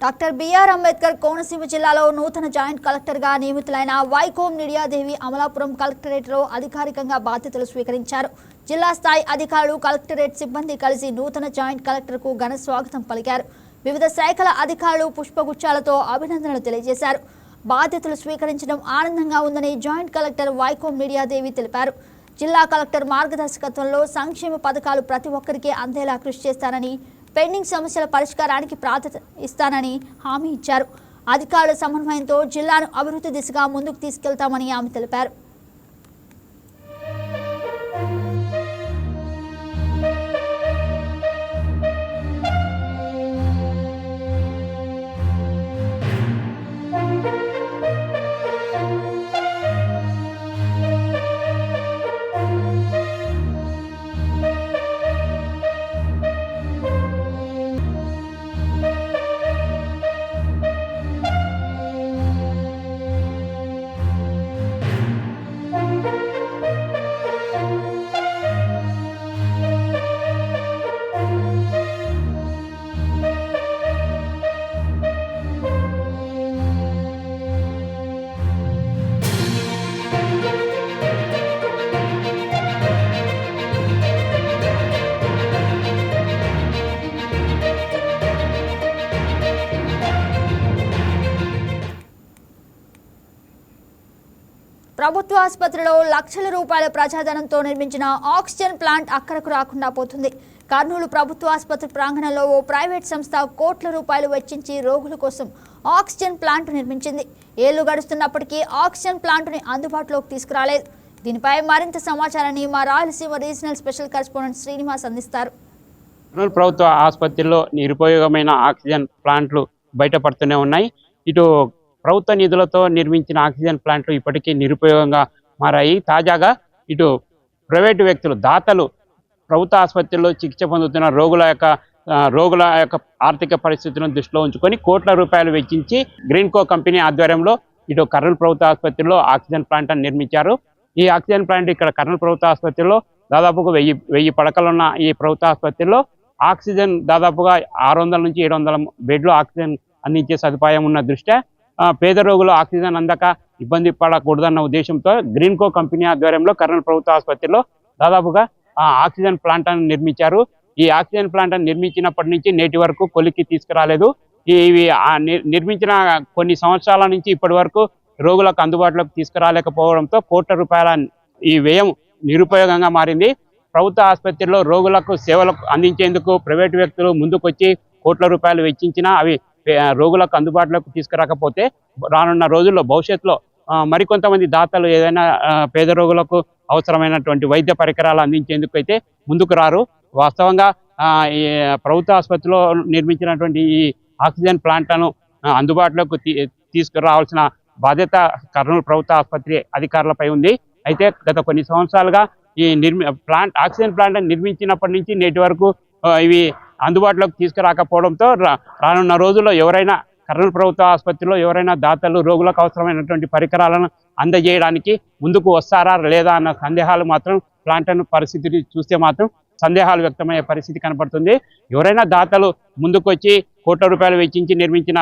డాక్టర్ బిఆర్ అంబేద్కర్ కోనసీమ జిల్లాలో నూతన జాయింట్ కలెక్టర్గా నియమితులైన వైకోమ్ నిడియాదేవి అమలాపురం కలెక్టరేట్లో అధికారికంగా బాధ్యతలు స్వీకరించారు. జిల్లా స్థాయి అధికారులు, కలెక్టరేట్ సిబ్బంది కలిసి నూతన జాయింట్ కలెక్టర్కు ఘన స్వాగతం పలికారు. వివిధ శాఖల అధికారులు పుష్పగుచ్చాలతో అభినందనలు తెలియజేశారు. బాధ్యతలు స్వీకరించడం ఆనందంగా ఉందని జాయింట్ కలెక్టర్ వైకోమ్ నిడియాదేవి తెలిపారు. జిల్లా కలెక్టర్ మార్గదర్శకత్వంలో సంక్షేమ పథకాలు ప్రతి ఒక్కరికి అందేలా కృషి చేస్తానని, పెండింగ్ సమస్యల పరిష్కారానికి ప్రాధాన్యత ఇస్తానని హామీ ఇచ్చారు. అధికారుల సమన్వయంతో జిల్లాను అభివృద్ధి దిశగా ముందుకు తీసుకెళ్తామని ఆమె తెలిపారు. ప్రభుత్వ ఆసుపత్రిలో లక్షల రూపాయల ప్రజాధనంతో నిర్మించిన ఆక్సిజన్ ప్లాంట్ అక్కడకు రాకుండా పోతుంది. కర్నూలు ప్రభుత్వ ఆసుపత్రి ప్రాంగణంలో ఓ ప్రైవేట్ సంస్థ కోట్ల రూపాయలు వెచ్చించి రోగుల కోసం ఆక్సిజన్ ప్లాంట్ నిర్మించింది. ఏళ్లు గడుస్తున్నప్పటికీ ఆక్సిజన్ ప్లాంట్ని అందుబాటులోకి తీసుకురాలేదు. దీనిపై మరింత సమాచారాన్ని మా Rayalaseema regional special correspondent Srinivas అందిస్తారు. కర్నూలు ప్రభుత్వ ఆసుపత్రిలో నిరుపయోగమైన ఆక్సిజన్ ప్లాంట్లు బయటపడుతూనే ఉన్నాయి. ఇటు ప్రభుత్వ నిధులతో నిర్మించిన ఆక్సిజన్ ప్లాంట్లు ఇప్పటికీ నిరుపయోగంగా మారాయి. తాజాగా ఇటు ప్రైవేటు వ్యక్తులు, దాతలు ప్రభుత్వ ఆసుపత్రిలో చికిత్స పొందుతున్న రోగుల యొక్క ఆర్థిక పరిస్థితులను దృష్టిలో ఉంచుకొని కోట్ల రూపాయలు వెచ్చించి గ్రీన్కో కంపెనీ ఆధ్వర్యంలో ఇటు కర్నూలు ప్రభుత్వ ఆసుపత్రిలో ఆక్సిజన్ ప్లాంట్ నిర్మించారు. ఈ ఆక్సిజన్ ప్లాంట్ ఇక్కడ కర్నూలు ప్రభుత్వ ఆసుపత్రిలో దాదాపుగా 1000 పడకలున్న ఈ ప్రభుత్వ ఆసుపత్రిలో ఆక్సిజన్ దాదాపుగా 600 నుంచి 700 బెడ్లు ఆక్సిజన్ అందించే సదుపాయం ఉన్న దృష్ట్యా పేద రోగులు ఆక్సిజన్ అందక ఇబ్బంది పడకూడదన్న ఉద్దేశంతో గ్రీన్కో కంపెనీ ఆధ్వర్యంలో కర్నూలు ప్రభుత్వ ఆసుపత్రిలో దాదాపుగా ఆక్సిజన్ ప్లాంట్ నిర్మించారు. ఈ ఆక్సిజన్ ప్లాంట్ నిర్మించినప్పటి నుంచి నేటి వరకు కొలిక్కి తీసుకురాలేదు. ఇవి నిర్మించిన కొన్ని సంవత్సరాల నుంచి ఇప్పటి వరకు రోగులకు అందుబాటులోకి తీసుకురాలేకపోవడంతో కోట్ల రూపాయల ఈ వ్యయం నిరుపయోగంగా మారింది. ప్రభుత్వ ఆసుపత్రిలో రోగులకు సేవలు అందించేందుకు ప్రైవేటు వ్యక్తులు ముందుకొచ్చి కోట్ల రూపాయలు వెచ్చించినా అవి రోగులకు అందుబాటులోకి తీసుకురాకపోతే రానున్న రోజుల్లో భవిష్యత్తులో మరికొంతమంది దాతలు ఏదైనా పేద రోగులకు అవసరమైనటువంటి వైద్య పరికరాలు అందించేందుకు అయితే ముందుకు రారు. వాస్తవంగా ఈ ప్రభుత్వ ఆసుపత్రిలో నిర్మించినటువంటి ఈ ఆక్సిజన్ ప్లాంట్లను అందుబాటులోకి తీసుకురావాల్సిన బాధ్యత కర్నూలు ప్రభుత్వ ఆసుపత్రి అధికారులపై ఉంది. అయితే గత కొన్ని సంవత్సరాలుగా ఈ ఆక్సిజన్ ప్లాంట్ నిర్మించినప్పటి నుంచి నేటి వరకు ఇవి అందుబాటులోకి తీసుకురాకపోవడంతో రానున్న రోజుల్లో ఎవరైనా కర్నూలు ప్రభుత్వ ఆసుపత్రిలో ఎవరైనా దాతలు రోగులకు అవసరమైనటువంటి పరికరాలను అందజేయడానికి ముందుకు వస్తారా లేదా అన్న సందేహాలు మాత్రం ప్లాంట్ పరిస్థితిని చూస్తే మాత్రం సందేహాలు వ్యక్తమయ్యే పరిస్థితి కనపడుతుంది. ఎవరైనా దాతలు ముందుకొచ్చి కోట్ల రూపాయలు వెచ్చించి నిర్మించిన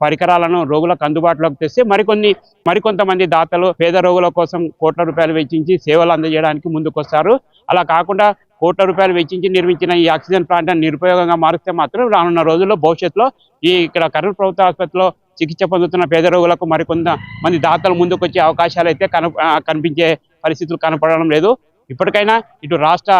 పరికరాలను రోగులకు అందుబాటులోకి తెస్తే మరికొంతమంది దాతలు పేద రోగుల కోసం కోట్ల రూపాయలు వెచ్చించి సేవలు అందజేయడానికి ముందుకొస్తారు. అలా కాకుండా కోట్ల రూపాయలు వెచ్చించి నిర్మించిన ఈ ఆక్సిజన్ ప్లాంట్ నిరుపయోగంగా మారిస్తే మాత్రం రానున్న రోజుల్లో భవిష్యత్తులో ఇక్కడ కర్నూలు ప్రభుత్వ ఆసుపత్రిలో చికిత్స పొందుతున్న పేద రోగులకు మరికొంతమంది దాతలు ముందుకొచ్చే అవకాశాలు అయితే కనిపించే పరిస్థితులు కనపడడం లేదు. ఇప్పటికైనా ఇటు రాష్ట్ర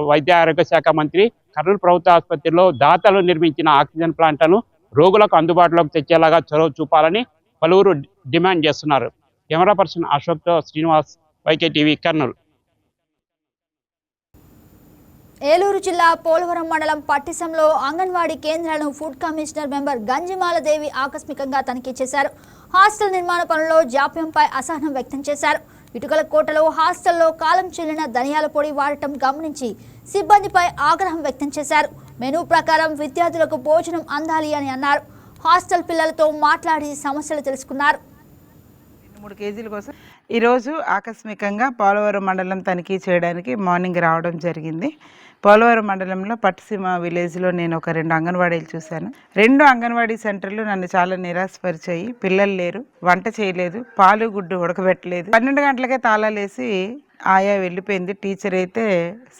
వైద్య ఆరోగ్య శాఖ మంత్రి కర్నూలు ప్రభుత్వ ఆసుపత్రిలో దాతలు నిర్మించిన ఆక్సిజన్ ప్లాంట్లను రోగులకు అందుబాటులోకి తెచ్చేలాగా చొరవ చూపాలని పలువురు డిమాండ్ చేస్తున్నారు. కెమెరా పర్సన్ అశోక్తో శ్రీనివాస్, వైకే టీవీ, కర్నూలు. ఏలూరు జిల్లా పోలవరం మండలం పట్టిసంలో అంగన్వాడీ కేంద్రాలను ఫుడ్ కమిషనర్ మెంబర్ గంజిమాలదేవి ఆకస్మికంగా తనిఖీ చేశారు. హాస్టల్ నిర్మాణ పనుల్లో జాప్యంపై అసహనం వ్యక్తం చేశారు. ఇటుకల కోటలో హాస్టల్లో కాలం చెల్లిన ధనియాల పొడి వాడటం గమనించి సిబ్బందిపై ఆగ్రహం వ్యక్తం చేశారు. మెనూ ప్రకారం విద్యార్థులకు భోజనం అందాలి అని అన్నారు. హాస్టల్ పిల్లలతో మాట్లాడి సమస్యలు తెలుసుకున్నారు. 3 కేజీల కోసం ఈరోజు ఆకస్మికంగా పోలవరం మండలం తనిఖీ చేయడానికి మార్నింగ్ రావడం జరిగింది. పోలవరం మండలంలో పట్టిసీమ విలేజ్లో నేను ఒక 2 అంగన్వాడీలు చూశాను. 2 అంగన్వాడీ సెంటర్లు నన్ను చాలా నిరాశపరిచాయి. పిల్లలు లేరు, వంట చేయలేదు, పాలు గుడ్డు ఉడకబెట్టలేదు. 12 గంటలకే తాళాలేసి ఆయా వెళ్ళిపోయింది. టీచర్ అయితే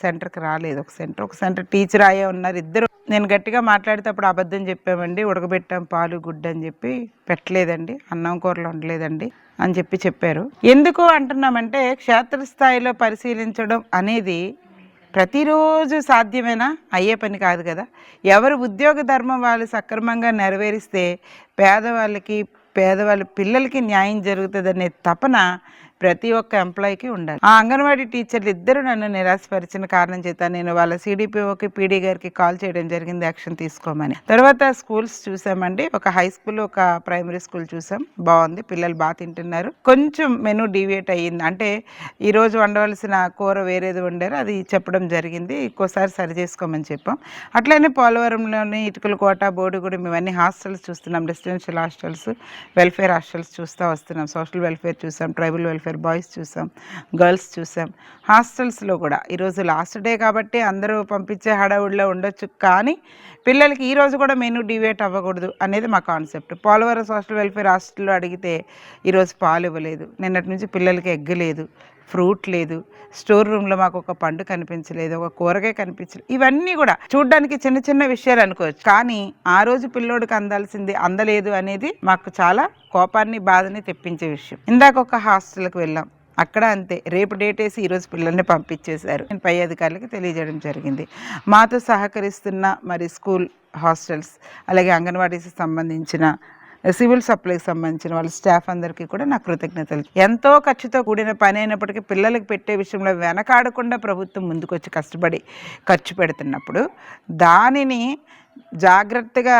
సెంటర్కి రాలేదు. ఒక సెంటర్ టీచర్ ఆయా ఉన్నారు, ఇద్దరు. నేను గట్టిగా మాట్లాడేటప్పుడు అబద్ధం చెప్పామండి, ఉడకబెట్టాం పాలు గుడ్డు అని చెప్పి. పెట్టలేదండి, అన్నం కూరలు ఉండలేదండి అని చెప్పారు. ఎందుకు అంటున్నామంటే క్షేత్రస్థాయిలో పరిశీలించడం అనేది ప్రతిరోజు సాధ్యమేనా? అయ్యే పని కాదు కదా. ఎవరు ఉద్యోగ ధర్మం వాళ్ళు సక్రమంగా నెరవేరిస్తే పేదవాళ్ళ పిల్లలకి న్యాయం జరుగుతుందనే తపన ప్రతి ఒక్క ఎంప్లాయీకి ఉండాలి. ఆ అంగన్వాడీ టీచర్లు ఇద్దరు నన్ను నిరాశపరిచిన కారణం చేత నేను వాళ్ళ సిడిపిఓకి పీడీ గారికి కాల్ చేయడం జరిగింది యాక్షన్ తీసుకోమని. తర్వాత స్కూల్స్ చూసామండి. ఒక హై స్కూల్, ఒక ప్రైమరీ స్కూల్ చూసాం. బాగుంది, పిల్లలు బాగా తింటున్నారు. కొంచెం మెనూ డీవియేట్ అయ్యింది. అంటే ఈరోజు వండవలసిన కూర వేరేది వండారు, అది చెప్పడం జరిగింది. ఇంకోసారి సరి చేసుకోమని చెప్పాం. అట్లనే పోలవరంలోని ఇటుకల కోట, బోడిగూడెం ఇవన్నీ హాస్టల్స్ చూస్తున్నాం. రెసిడెన్షియల్ హాస్టల్స్, వెల్ఫేర్ హాస్టల్స్ చూస్తూ వస్తున్నాం. సోషల్ వెల్ఫేర్ చూసాం, ట్రైబల్ వెల్ఫేర్ బాయ్స్ చూసాం, గర్ల్స్ చూసాం. హాస్టల్స్లో కూడా ఈరోజు లాస్ట్ డే కాబట్టి అందరూ పంపించే హడావుడిలో ఉండొచ్చు, కానీ పిల్లలకి ఈరోజు కూడా మెనూ డివేట్ అవ్వకూడదు అనేది మా కాన్సెప్ట్. పోలవరం సోషల్ వెల్ఫేర్ హాస్టల్లో అడిగితే ఈరోజు పాలు ఇవ్వలేదు, నిన్నటి నుంచి పిల్లలకి ఎగ్ లేదు, ఫ్రూట్ లేదు, స్టోర్ రూమ్లో మాకు ఒక పండు కనిపించలేదు, ఒక కూరగాయ కనిపించలేదు. ఇవన్నీ కూడా చూడడానికి చిన్న చిన్న విషయాలు అనుకోవచ్చు, కానీ ఆ రోజు పిల్లోడికి అందాల్సింది అందలేదు అనేది మాకు చాలా కోపాన్ని, బాధని తెప్పించే విషయం. ఇందాక ఒక హాస్టల్కి వెళ్ళాం, అక్కడ అంతే. రేపు డేట్ వేసి ఈరోజు పిల్లల్ని పంపించేశారు. నేను పై అధికారులకి తెలియజేయడం జరిగింది. మాతో సహకరిస్తున్న మరి స్కూల్, హాస్టల్స్, అలాగే అంగన్వాడీకి సంబంధించిన, సివిల్ సప్లైకి సంబంధించిన వాళ్ళ స్టాఫ్ అందరికీ కూడా నా కృతజ్ఞతలు. ఎంతో ఖర్చుతో కూడిన పని అయినప్పటికీ పిల్లలకు పెట్టే విషయంలో వెనకాడకుండా ప్రభుత్వం ముందుకొచ్చి కష్టపడి ఖర్చు పెడుతున్నప్పుడు దానిని జాగ్రత్తగా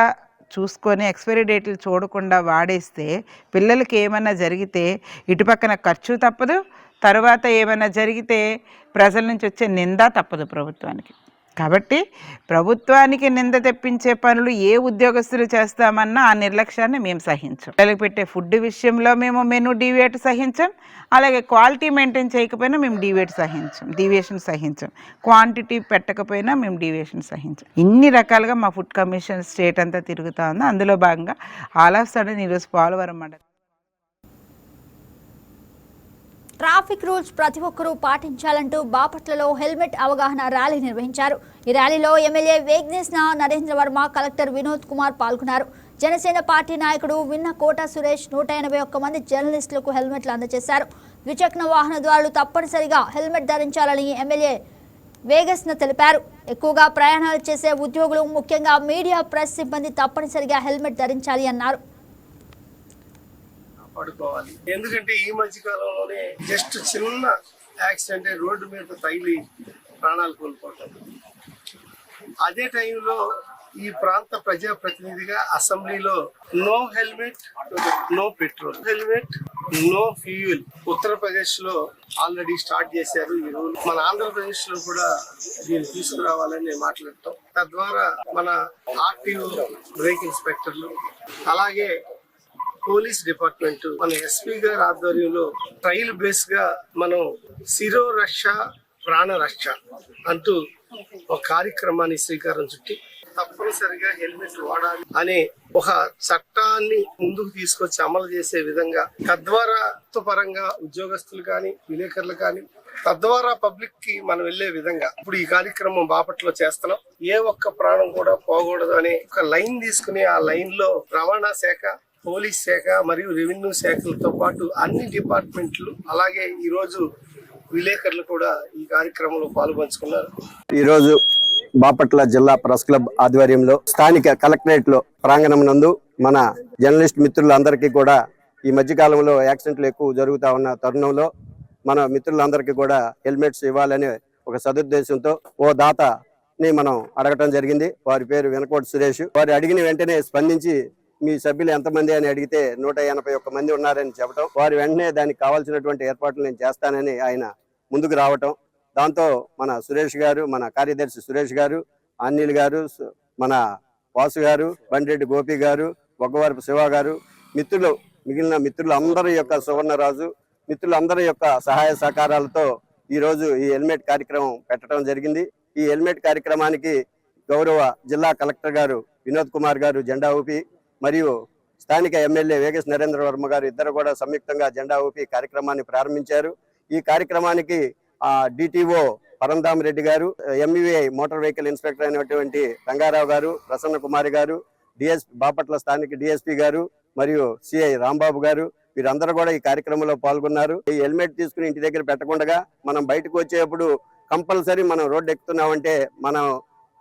చూసుకొని ఎక్స్పైరీ డేట్లు చూడకుండా వాడేస్తే పిల్లలకి ఏమైనా జరిగితే ఇటుపక్కన ఖర్చు తప్పదు, తర్వాత ఏమైనా జరిగితే ప్రజల నుంచి వచ్చే నింద తప్పదు ప్రభుత్వానికి. కాబట్టి ప్రభుత్వానికి నింద తెప్పించే పనులు ఏ ఉద్యోగస్తులు చేస్తామన్నా ఆ నిర్లక్ష్యాన్ని మేము సహించాం. పిల్లలకి పెట్టే ఫుడ్ విషయంలో మేము మెనూ డీవియేట్ సహించాం, అలాగే క్వాలిటీ మెయింటైన్ చేయకపోయినా మేము డీవియేషన్ సహించాం, క్వాంటిటీ పెట్టకపోయినా మేము డీవియేషన్ సహించాం. ఇన్ని రకాలుగా మా ఫుడ్ కమిషన్ స్టేట్ అంతా తిరుగుతూ ఉంది. అందులో భాగంగా ఆల్ ఆఫ్ సడన్ ఈరోజు పోలవరం మండలం ట్రాఫిక్ రూల్స్ ప్రతి ఒక్కరూ పాటించాలంటూ బాపట్లలో హెల్మెట్ అవగాహన ర్యాలీ నిర్వహించారు. ఈ ర్యాలీలో ఎమ్మెల్యే వేగ్నేశ్ నరేంద్ర వర్మ, కలెక్టర్ వినోద్ కుమార్ పాల్గొన్నారు. జనసేన పార్టీ నాయకుడు విన్న కోట సురేష్ 181 మంది జర్నలిస్టులకు హెల్మెట్లు అందజేశారు. ద్విచక్ర వాహనదారులు తప్పనిసరిగా హెల్మెట్ ధరించాలని ఎమ్మెల్యే వేగస్ తెలిపారు. ఎక్కువగా ప్రయాణాలు చేసే ఉద్యోగులు, ముఖ్యంగా మీడియా, ప్రెస్ సిబ్బంది తప్పనిసరిగా హెల్మెట్ ధరించాలి అన్నారు. పడుకోవాలి. ఎందుకంటే ఈ మధ్య కాలంలోనే జస్ట్ చిన్న యాక్సిడెంట్ రోడ్డు మీద తగిలి ప్రాణాలు కోల్పోతారు. అదే టైంలో ఈ ప్రాంత ప్రజాప్రతినిధిగా అసెంబ్లీలో no helmet, no petrol, helmet, no fuel Uttar Pradesh లో ఆల్రెడీ స్టార్ట్ చేశారు ఈ రూల్. మన ఆంధ్రప్రదేశ్ లో కూడా దీన్ని తీసుకురావాలని మాట్లాడతాం. తద్వారా మన ఆర్టీఓ, బ్రేక్ ఇన్స్పెక్టర్లు, అలాగే పోలీస్ డిపార్ట్మెంట్, మన ఎస్పీ గారి ఆధ్వర్యంలో ట్రయల్ బేస్ గా మనం శిరో రక్ష ప్రాణ రక్ష అంటూ ఒక కార్యక్రమాన్ని శ్రీకారం చుట్టి తప్పనిసరిగా హెల్మెట్ వాడాలి అనే ఒక చట్టాన్ని ముందుకు తీసుకొచ్చి అమలు చేసే విధంగా, తద్వారా పరంగా ఉద్యోగస్తులు కానీ, విలేకరులు కానీ, తద్వారా పబ్లిక్ కి మనం వెళ్లే విధంగా ఇప్పుడు ఈ కార్యక్రమం బాపట్లో చేస్తున్నాం. ఏ ఒక్క ప్రాణం కూడా పోకూడదు అనే ఒక లైన్ తీసుకుని ఆ లైన్ లో రవాణా శాఖ, పోలీస్ శాఖ మరియు రెవెన్యూ శాఖలతో పాటు అన్ని డిపార్ట్మెంట్లు, అలాగే ఈరోజు విలేకరులు కూడా ఈ కార్యక్రమంలో పాల్పంచుకున్నారు. ఈరోజు బాపట్ల జిల్లా ప్రెస్ క్లబ్ ఆధ్వర్యంలో స్థానిక కలెక్టరేట్ లో ప్రాంగణం నందు మన జర్నలిస్ట్ మిత్రులందరికీ కూడా ఈ మధ్యకాలంలో యాక్సిడెంట్లు ఎక్కువ జరుగుతూ ఉన్న తరుణంలో మన మిత్రులందరికీ కూడా హెల్మెట్స్ ఇవ్వాలనే ఒక సదుద్దేశంతో ఓ దాతని మనం అడగటం జరిగింది. వారి పేరు వినకోట సురేష్. వారు అడిగిన వెంటనే స్పందించి మీ సభ్యులు ఎంతమంది అని అడిగితే 181 మంది ఉన్నారని చెప్పడం, వారి వెంటనే దానికి కావాల్సినటువంటి ఏర్పాట్లు నేను చేస్తానని ఆయన ముందుకు రావటం, దాంతో మన సురేష్ గారు, మన కార్యదర్శి సురేష్ గారు, అనిల్ గారు, మన వాసు గారు, బండిరెడ్డి గోపి గారు, బొగ్గవరపు శివ గారు, మిగిలిన మిత్రులు అందరి యొక్క సువర్ణరాజు మిత్రులందరి యొక్క సహాయ సహకారాలతో ఈరోజు ఈ హెల్మెట్ కార్యక్రమం పెట్టడం జరిగింది. ఈ హెల్మెట్ కార్యక్రమానికి గౌరవ జిల్లా కలెక్టర్ గారు వినోద్ కుమార్ గారు జెండా ఊపి, మరియు స్థానిక ఎమ్మెల్యే వేగస్ నరేంద్ర వర్మ గారు ఇద్దరు కూడా సంయుక్తంగా జెండా ఊపి కార్యక్రమాన్ని ప్రారంభించారు. ఈ కార్యక్రమానికి డిటిఓ పరంధామ్ రెడ్డి గారు, ఎంఈఐ మోటార్ వెహికల్ ఇన్స్పెక్టర్ అయినటువంటి రంగారావు గారు, ప్రసన్న కుమారి గారు, డిఎస్పీ బాపట్ల స్థానిక డిఎస్పీ గారు మరియు సిఐ రాంబాబు గారు వీరందరూ కూడా ఈ కార్యక్రమంలో పాల్గొన్నారు. ఈ హెల్మెట్ తీసుకుని ఇంటి దగ్గర పెట్టకుండా మనం బయటకు వచ్చేప్పుడు కంపల్సరీ మనం రోడ్డు ఎక్కుతున్నామంటే మనం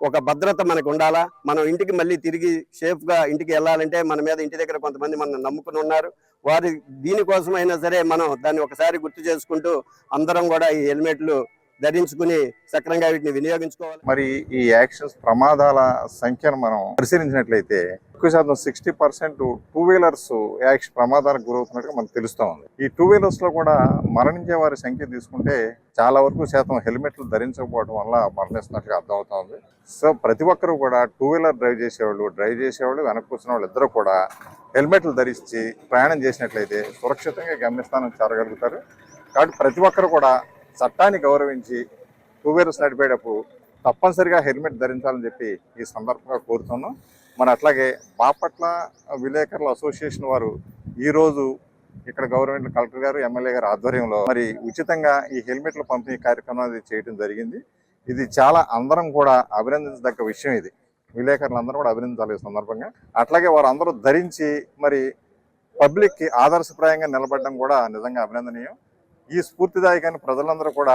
ఒక భద్రత మనకు ఉండాలా. మనం ఇంటికి మళ్ళీ తిరిగి సేఫ్ గా ఇంటికి వెళ్ళాలంటే మన మీద ఇంటి దగ్గర కొంతమంది మనం నమ్ముకుని ఉన్నారు. వారి దీనికోసమైనా సరే మనం దాన్ని ఒకసారి గుర్తు చేసుకుంటూ అందరం కూడా ఈ హెల్మెట్లు ధరించుకుని సక్రమంగా వీటిని వినియోగించుకోవాలి. మరి ఈ యాక్సిడెంట్స్ ప్రమాదాల సంఖ్యను మనం పరిశీలించినట్లయితే ఎక్కువ శాతం 60% 2 వీలర్స్ ప్రమాదాలకు గురవుతున్నట్టుగా మనకు తెలుస్తూ ఉంది. ఈ 2 వీలర్స్ లో కూడా మరణించే వారి సంఖ్య తీసుకుంటే చాలా వరకు శాతం హెల్మెట్లు ధరించకపోవడం వల్ల మరణిస్తున్నట్టుగా అర్థమవుతా ఉంది. సో ప్రతి ఒక్కరూ కూడా 2 వీలర్ డ్రైవ్ చేసేవాళ్ళు వెనక కూర్చున్న వాళ్ళు ఇద్దరు కూడా హెల్మెట్లు ధరించి ప్రయాణం చేసినట్లయితే సురక్షితంగా గమ్యస్థానం చేరగలుగుతారు. కాబట్టి ప్రతి ఒక్కరు కూడా చట్టాన్ని గౌరవించి 2 వీలర్స్ నడిపేటప్పుడు తప్పనిసరిగా హెల్మెట్ ధరించాలని చెప్పి ఈ సందర్భంగా కోరుతున్నాం. మరి అట్లాగే బాపట్ల విలేకరుల అసోసియేషన్ వారు ఈరోజు ఇక్కడ గవర్నమెంట్ కలెక్టర్ గారు, ఎమ్మెల్యే గారు ఆధ్వర్యంలో మరి ఉచితంగా ఈ హెల్మెట్ల పంపిణీ కార్యక్రమం చేయడం జరిగింది. ఇది చాలా అందరం కూడా అభినందించదగ్గ విషయం. ఇది విలేకరులందరూ కూడా అభినందించాలి ఈ సందర్భంగా. అట్లాగే వారు అందరూ ధరించి మరి పబ్లిక్కి ఆదర్శప్రాయంగా నిలబడడం కూడా నిజంగా అభినందనీయం. ఈ స్ఫూర్తిదాయకాన్ని ప్రజలందరూ కూడా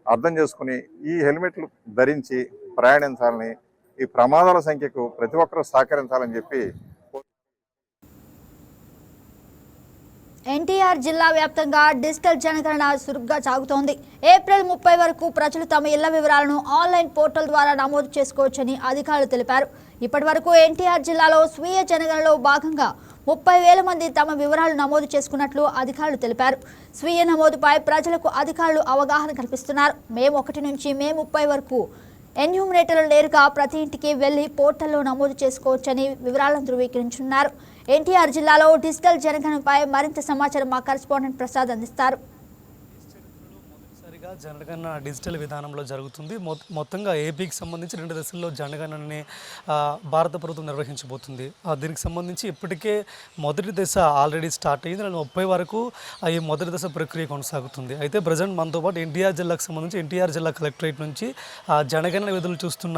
అర్థం చేసుకుని ఈ హెల్మెట్లు ధరించి ప్రయాణించాలని, ఈ ప్రమాదాల సంఖ్యకు ప్రతి ఒక్కరూ సహకరించాలని చెప్పి ఎన్టీఆర్ జిల్లా వ్యాప్తంగా డిజిటల్ జనగణన చురుగ్గా సాగుతోంది. ఏప్రిల్ 30 వరకు ప్రజలు తమ ఇళ్ల వివరాలను ఆన్లైన్ పోర్టల్ ద్వారా నమోదు చేసుకోవచ్చని అధికారులు తెలిపారు. ఇప్పటి వరకు ఎన్టీఆర్ జిల్లాలో స్వీయ జనగణనలో భాగంగా 30,000 మంది తమ వివరాలు నమోదు చేసుకున్నట్లు అధికారులు తెలిపారు. స్వీయ నమోదుపై ప్రజలకు అధికారులు అవగాహన కల్పిస్తున్నారు. మే 1 నుంచి మే 30 వరకు ఎన్యూమరేటర్లు నేరుగా ప్రతి ఇంటికి వెళ్లి పోర్టల్లో నమోదు చేసుకోవచ్చని వివరాలను ధృవీకరించున్నారు. ఎన్టీఆర్ జిల్లాలో డిజిటల్ జనగణనపై మరింత సమాచారం మా కరెస్పాండెంట్ ప్రసాద్ అందిస్తారు. జనగణన డిజిటల్ విధానంలో జరుగుతుంది. మొత్తంగా ఏపీకి సంబంధించి 2 దశల్లో జనగణనని భారత ప్రభుత్వం నిర్వహించబోతుంది. దీనికి సంబంధించి ఇప్పటికే మొదటి దశ ఆల్రెడీ స్టార్ట్ అయ్యింది. 30 వరకు ఈ మొదటి దశ ప్రక్రియ కొనసాగుతుంది. అయితే ప్రజెంట్ మనతో పాటు ఎన్టీఆర్ జిల్లాకు సంబంధించి ఎన్టీఆర్ జిల్లా కలెక్టరేట్ నుంచి జనగణన విధులు చూస్తున్న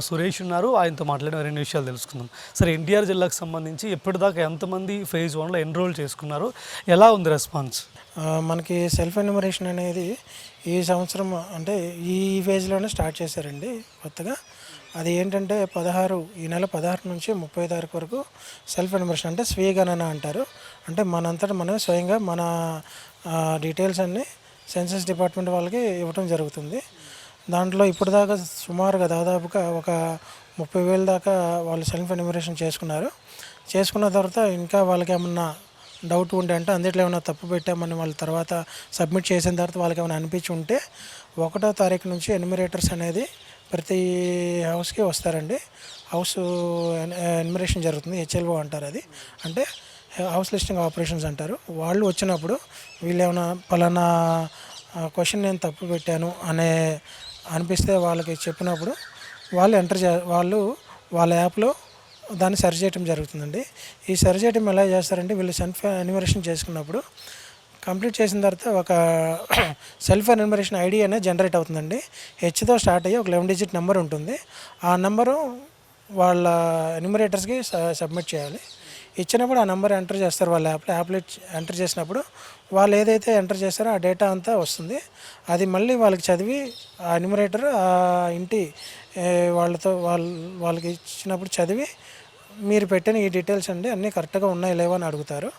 సురేష్ ఉన్నారు. ఆయనతో మాట్లాడిన మరిన్ని విషయాలు తెలుసుకుందాం. సరే, ఎన్టీఆర్ జిల్లాకు సంబంధించి ఇప్పటిదాకా ఎంతమంది ఫేజ్ 1లో ఎన్రోల్ చేసుకున్నారు, ఎలా ఉంది రెస్పాన్స్? మనకి సెల్ఫ్ ఎన్యూమరేషన్ అనేది ఈ సంవత్సరం అంటే ఈ ఫేజ్లోనే స్టార్ట్ చేశారండి కొత్తగా. అది ఏంటంటే ఈ నెల 16 నుంచి 30 తారీఖు వరకు సెల్ఫ్ ఎన్యూమరేషన్ అంటే స్వీయ గణన అంటారు. అంటే మనంతటా మనం స్వయంగా మన డీటెయిల్స్ అన్నీ సెన్సస్ డిపార్ట్మెంట్ వాళ్ళకి ఇవ్వడం జరుగుతుంది. దాంట్లో ఇప్పటిదాకా సుమారుగా దాదాపుగా ఒక 30,000 దాకా వాళ్ళు సెల్ఫ్ ఎన్యూమరేషన్ చేసుకున్న తర్వాత ఇంకా వాళ్ళకి ఏమన్నా డౌట్ ఉంటే అంటే అందులో ఏమైనా తప్పు పెట్టామని వాళ్ళ తర్వాత సబ్మిట్ చేసిన తర్వాత వాళ్ళకి ఏమైనా అనిపించి ఉంటే 1వ తారీఖు నుంచి ఎన్యూమరేటర్స్ అనేది ప్రతి హౌస్కి వస్తారండి. హౌస్ ఎన్యూమరేషన్ జరుగుతుంది, HLO అంటారు. అది అంటే హౌస్ లిస్టింగ్ ఆపరేషన్స్ అంటారు. వాళ్ళు వచ్చినప్పుడు వీళ్ళు ఏమైనా పలానా క్వశ్చన్ నేను తప్పు పెట్టాను అనిపిస్తే వాళ్ళకి చెప్పినప్పుడు వాళ్ళు వాళ్ళ యాప్లో దాన్ని సరి చేయడం జరుగుతుందండి. ఈ సరి చేయడం ఎలా చేస్తారంటే వీళ్ళు సెల్ఫ్ ఎన్యూమరేషన్ చేసుకున్నప్పుడు కంప్లీట్ చేసిన తర్వాత ఒక సెల్ఫ్ ఎన్యూమరేషన్ ఐడి అనేది జనరేట్ అవుతుందండి. హెచ్తో స్టార్ట్ అయ్యి ఒక 11 డిజిట్ నెంబర్ ఉంటుంది. ఆ నెంబరు వాళ్ళ ఎన్యూమరేటర్స్కి సబ్మిట్ చేయాలి. ఇచ్చినప్పుడు ఆ నెంబర్ ఎంటర్ చేస్తారు వాళ్ళ యాప్లో ఎంటర్ చేసినప్పుడు వాళ్ళు ఏదైతే ఎంటర్ చేస్తారో ఆ డేటా అంతా వస్తుంది. అది మళ్ళీ వాళ్ళకి చదివి ఆ ఎన్యూమరేటర్ ఆ ఇంటి వాళ్ళకి ఇచ్చినప్పుడు చదివి మీరు పెట్టిన ఈ డీటెయిల్స్ అండి అన్నీ కరెక్ట్గా ఉన్నాయి లేవా అని అడుగుతారు.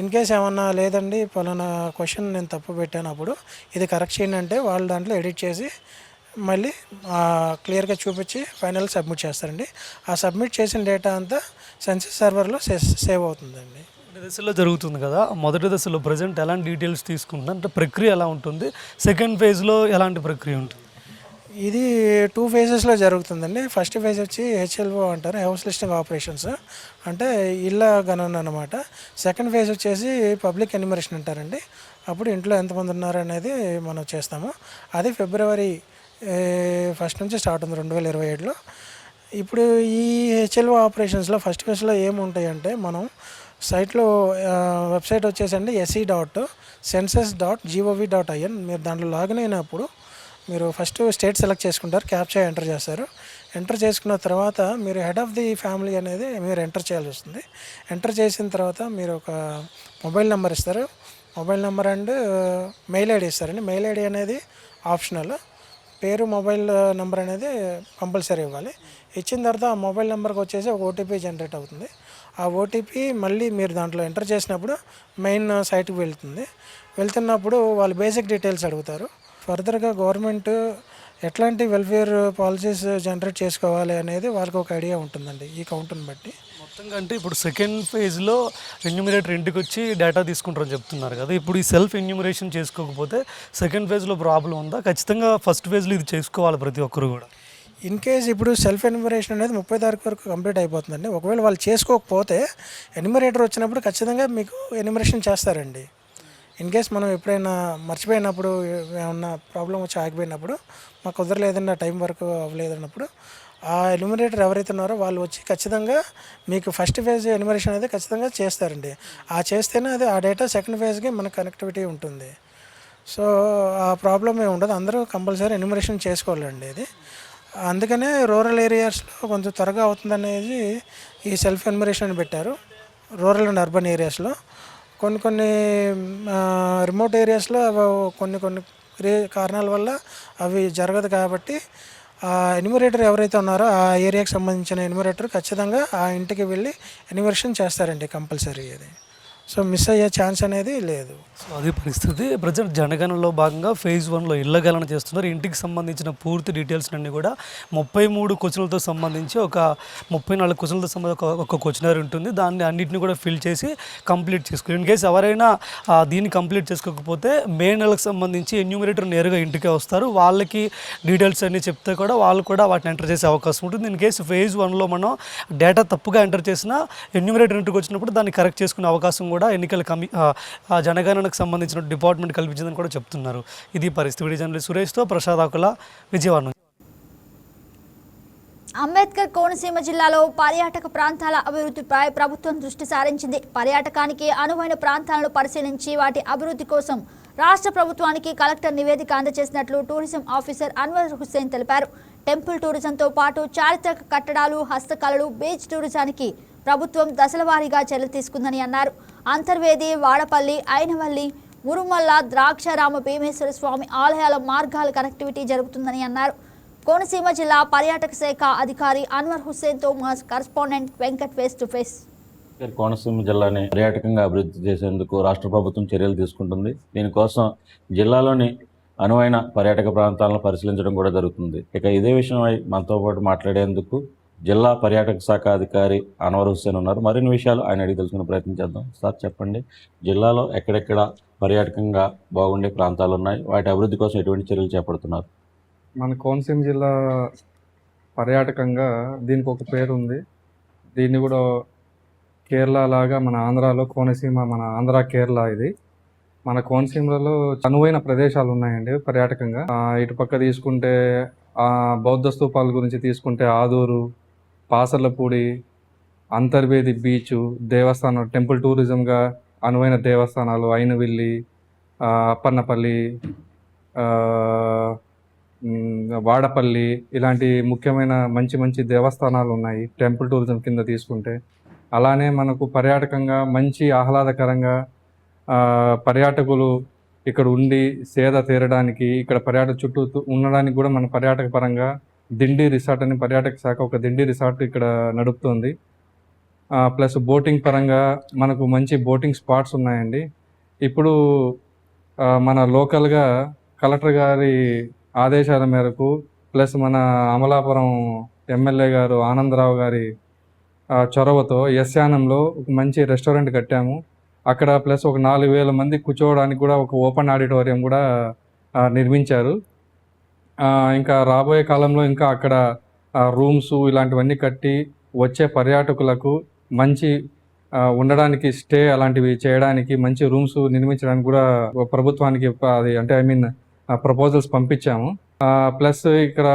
ఇన్ కేస్ ఏమన్నా లేదండి పలానా క్వశ్చన్ నేను తప్పు పెట్టాను అప్పుడు ఇది కరెక్ట్ చేయండి అంటే వాళ్ళు దాంట్లో ఎడిట్ చేసి మళ్ళీ క్లియర్గా చూపించి ఫైనల్ సబ్మిట్ చేస్తారండి. ఆ సబ్మిట్ చేసిన డేటా అంతా సెన్సస్ సర్వర్లో సేవ్ అవుతుందండి. దశలో జరుగుతుంది కదా, మొదటి దశలో ప్రజెంట్ ఎలాంటి డీటెయిల్స్ తీసుకుంటున్నారు అంటే ప్రక్రియ ఎలా ఉంటుంది, సెకండ్ ఫేజ్లో ఎలాంటి ప్రక్రియ ఉంటుంది? ఇది 2 ఫేజెస్లో జరుగుతుందండి. ఫస్ట్ ఫేజ్ వచ్చి HLO అంటారు, హౌస్ లిస్టింగ్ ఆపరేషన్స్ అంటే ఇళ్ళ గణన అనమాట. సెకండ్ ఫేజ్ వచ్చేసి పబ్లిక్ ఎన్యూమరేషన్ అంటారండి. అప్పుడు ఇంట్లో ఎంతమంది ఉన్నారు అనేది మనం చేస్తాము. అది ఫిబ్రవరి ఫస్ట్ నుంచి స్టార్ట్ ఉంది 2027లో. ఇప్పుడు ఈ హెచ్ఎల్ఓ ఆపరేషన్స్లో ఫస్ట్ ఫేజ్లో ఏముంటాయంటే మనం సైట్లో వెబ్సైట్ వచ్చేసండి se.census.gov.in. మీరు దాంట్లో లాగిన్ అయినప్పుడు మీరు ఫస్ట్ స్టేట్ సెలెక్ట్ చేసుకుంటారు, క్యాప్చా ఎంటర్ చేస్తారు. ఎంటర్ చేసుకున్న తర్వాత మీరు హెడ్ ఆఫ్ ది ఫ్యామిలీ అనేది మీరు ఎంటర్ చేయాల్సి వస్తుంది. ఎంటర్ చేసిన తర్వాత మీరు ఒక మొబైల్ నెంబర్ ఇస్తారు. Mobile number and mail ID ఇస్తారండి. మెయిల్ ఐడి అనేది ఆప్షనల్, పేరు మొబైల్ నెంబర్ అనేది కంపల్సరీ ఇవ్వాలి. ఇచ్చిన తర్వాత ఆ మొబైల్ నెంబర్కి వచ్చేసి ఒక ఓటీపీ జనరేట్ అవుతుంది. ఆ ఓటీపీ మళ్ళీ మీరు దాంట్లో ఎంటర్ చేసినప్పుడు మెయిన్ సైట్కి వెళ్తున్నప్పుడు వాళ్ళు బేసిక్ డీటెయిల్స్ అడుగుతారు. ఫర్దర్గా గవర్నమెంట్ ఎట్లాంటి వెల్ఫేర్ పాలసీస్ జనరేట్ చేసుకోవాలి అనేది వాళ్ళకి ఒక ఐడియా ఉంటుందండి ఈ కౌంట్ని బట్టి. మొత్తంగా అంటే ఇప్పుడు సెకండ్ ఫేజ్లో ఎన్యూమినేటర్ ఇంటికి వచ్చి డేటా తీసుకుంటారని చెప్తున్నారు కదా. ఇప్పుడు ఈ సెల్ఫ్ ఎన్యూమినేషన్ చేసుకోకపోతే సెకండ్ ఫేజ్లో ప్రాబ్లం ఉందా? ఖచ్చితంగా ఫస్ట్ ఫేజ్లో ఇది చేసుకోవాలి ప్రతి ఒక్కరు కూడా. ఇన్ కేస్ ఇప్పుడు సెల్ఫ్ ఎన్యూమరేషన్ అనేది 30 తారీఖు వరకు కంప్లీట్ అయిపోతుందండి. ఒకవేళ వాళ్ళు చేసుకోకపోతే ఎన్యూమరేటర్ వచ్చినప్పుడు ఖచ్చితంగా మీకు ఎన్యూమరేషన్ చేస్తారండి. ఇన్ కేస్ మనం ఎప్పుడైనా మర్చిపోయినప్పుడు, ఏమన్నా ప్రాబ్లం వచ్చి ఆగిపోయినప్పుడు, మాకు కుదరలేదన్న టైం వరకు అవ్వలేదన్నప్పుడు ఆ ఎన్యూమరేటర్ ఎవరైతే ఉన్నారో వాళ్ళు వచ్చి ఖచ్చితంగా మీకు ఫస్ట్ ఫేజ్ ఎన్యూమరేషన్ అనేది ఖచ్చితంగా చేస్తారండి. ఆ చేస్తేనే అది ఆ డేటా సెకండ్ ఫేజ్కి మనకు కనెక్టివిటీ ఉంటుంది. సో ఆ ప్రాబ్లం ఏమి ఉండదు. అందరూ కంపల్సరీ ఎన్యూమరేషన్ చేసుకోవాలండి. ఇది అందుకనే రూరల్ ఏరియాస్లో కొంచెం త్వరగా అవుతుందనేది ఈ సెల్ఫ్ ఎన్యూమరేషన్ పెట్టారు. రూరల్ అండ్ అర్బన్ ఏరియాస్లో కొన్ని రిమోట్ ఏరియాస్లో కొన్ని కారణాల వల్ల అవి జరగదు. కాబట్టి ఆ ఎన్యూమరేటర్ ఎవరైతే ఉన్నారో ఆ ఏరియాకి సంబంధించిన ఎన్యూమరేటర్ ఖచ్చితంగా ఆ ఇంటికి వెళ్ళి ఎన్యూమరేషన్ చేస్తారండి కంపల్సరీ. అది సో మిస్ అయ్యే ఛాన్స్ అనేది లేదు. సో అది పరిస్థితి. ప్రజెంట్ జనగణనలో భాగంగా ఫేజ్ 1లో ఇళ్ల గణన చేస్తున్నారు. ఇంటికి సంబంధించిన పూర్తి డీటెయిల్స్ అన్నీ కూడా 33 క్వశ్చన్లతో సంబంధించి ఒక 34 క్వశ్చన్లతో సంబంధించి ఒక క్వశ్చనర్ ఉంటుంది. దాన్ని అన్నింటిని కూడా ఫిల్ చేసి కంప్లీట్ చేసుకోవాలి. ఇన్ కేసు ఎవరైనా దీన్ని కంప్లీట్ చేసుకోకపోతే మే నెలకు సంబంధించి ఎన్యూమరేటర్ నేరుగా ఇంటికే వస్తారు. వాళ్ళకి డీటెయిల్స్ అన్నీ చెప్తే కూడా వాళ్ళు కూడా వాటిని ఎంటర్ చేసే అవకాశం ఉంటుంది. ఇన్ కేసు ఫేజ్ 1లో మనం డేటా తప్పుగా ఎంటర్ చేసినా ఎన్యూమరేటర్ ఇంటికి వచ్చినప్పుడు దాన్ని కరెక్ట్ చేసుకునే అవకాశం కూడా ఎన్నికల జనగణనకు సంబంధించిన డిపార్ట్మెంట్ కల్పించిందని కూడా చెప్తున్నారు. ఇది పరిస్థితి. వీడియో జర్నలిస్ట్ సురేష్తో ప్రసాద్ ఆకుల, విజయవాడ. అంబేద్కర్ కోనసీమ జిల్లాలో పర్యాటక ప్రాంతాల అభివృద్ధిపై ప్రభుత్వం దృష్టి సారించింది. పర్యాటకానికి అనువైన ప్రాంతాలను పరిశీలించి వాటి అభివృద్ధి కోసం రాష్ట్ర ప్రభుత్వానికి కలెక్టర్ నివేదిక అందజేసినట్లు టూరిజం ఆఫీసర్ అన్వర్ హుస్సేన్ తెలిపారు. టెంపుల్ టూరిజంతో పాటు చారిత్రక కట్టడాలు, హస్తకళలు, బీచ్ టూరిజానికి ప్రభుత్వం దశలవారీగా చర్యలు తీసుకుందని అన్నారు. అంతర్వేది, వాడపల్లి, అయినవల్లి, మురుమల్ల, ద్రాక్షారామ భీమేశ్వర స్వామి ఆలయాల మార్గాల కనెక్టివిటీ జరుగుతుందని అన్నారు. కోనసీమ జిల్లా పర్యాటక శాఖ అధికారి అన్వర్ హుస్సేన్తో మా correspondent Venkat face to face. Konaseema జిల్లాని పర్యాటకంగా అభివృద్ధి చేసేందుకు రాష్ట్ర ప్రభుత్వం చర్యలు తీసుకుంటుంది. దీనికోసం జిల్లాలోని అనువైన పర్యాటక ప్రాంతాలను పరిశీలించడం కూడా జరుగుతుంది. ఇక ఇదే విషయమై మనతో పాటు మాట్లాడేందుకు జిల్లా పర్యాటక శాఖ అధికారి అన్వర్ హుస్సేన్ ఉన్నారు. మరిన్ని విషయాలు ఆయన అడిగి తెలుసుకునే ప్రయత్నం చేద్దాం. సార్ చెప్పండి, జిల్లాలో ఎక్కడెక్కడ పర్యాటకంగా బాగుండే ప్రాంతాలు ఉన్నాయి, వాటి అభివృద్ధి కోసం ఎటువంటి చర్యలు చేపడుతున్నారు? మన కోనసీమ జిల్లా పర్యాటకంగా దీనికి ఒక పేరు ఉంది. దీన్ని కూడా కేరళ లాగా మన ఆంధ్రాలో కోనసీమ, మన ఆంధ్ర కేరళ ఇది. మన కోనసీమలో అనువైన ప్రదేశాలు ఉన్నాయండి పర్యాటకంగా. ఇటుపక్క తీసుకుంటే బౌద్ధ స్తూపాల గురించి తీసుకుంటే ఆదూరు, పాసర్లపూడి, అంతర్వేది బీచ్, దేవస్థానం, టెంపుల్ టూరిజంగా అనువైన దేవస్థానాలు అయినవిల్లి, అప్పన్నపల్లి, వాడపల్లి, ఇలాంటి ముఖ్యమైన మంచి మంచి దేవస్థానాలు ఉన్నాయి టెంపుల్ టూరిజం కింద తీసుకుంటే. అలానే మనకు పర్యాటకంగా మంచి ఆహ్లాదకరంగా పర్యాటకులు ఇక్కడ ఉండి సేద తీరడానికి, ఇక్కడ పర్యాటక చుట్టూ ఉండడానికి కూడా మన పర్యాటక పరంగా దిండి రిసార్ట్ అని పర్యాటక శాఖ ఒక దిండి రిసార్ట్ ఇక్కడ నడుపుతుంది. ప్లస్ బోటింగ్ పరంగా మనకు మంచి బోటింగ్ స్పాట్స్ ఉన్నాయండి. ఇప్పుడు మన లోకల్గా కలెక్టర్ గారి ఆదేశాల మేరకు ప్లస్ మన అమలాపురం ఎమ్మెల్యే గారు ఆనందరావు గారి చొరవతో యస్యానంలో ఒక మంచి రెస్టారెంట్ కట్టాము. అక్కడ ప్లస్ ఒక 4,000 మంది కూర్చోవడానికి కూడా ఒక ఓపెన్ ఆడిటోరియం కూడా నిర్మించారు. ఇంకా రాబోయే కాలంలో ఇంకా అక్కడ రూమ్స్ ఇలాంటివన్నీ కట్టి వచ్చే పర్యాటకులకు మంచి ఉండడానికి స్టే అలాంటివి చేయడానికి మంచి రూమ్స్ నిర్మించడానికి కూడా ప్రభుత్వానికి అది అంటే ప్రపోజల్స్ పంపించాము. ప్లస్ ఇక్కడ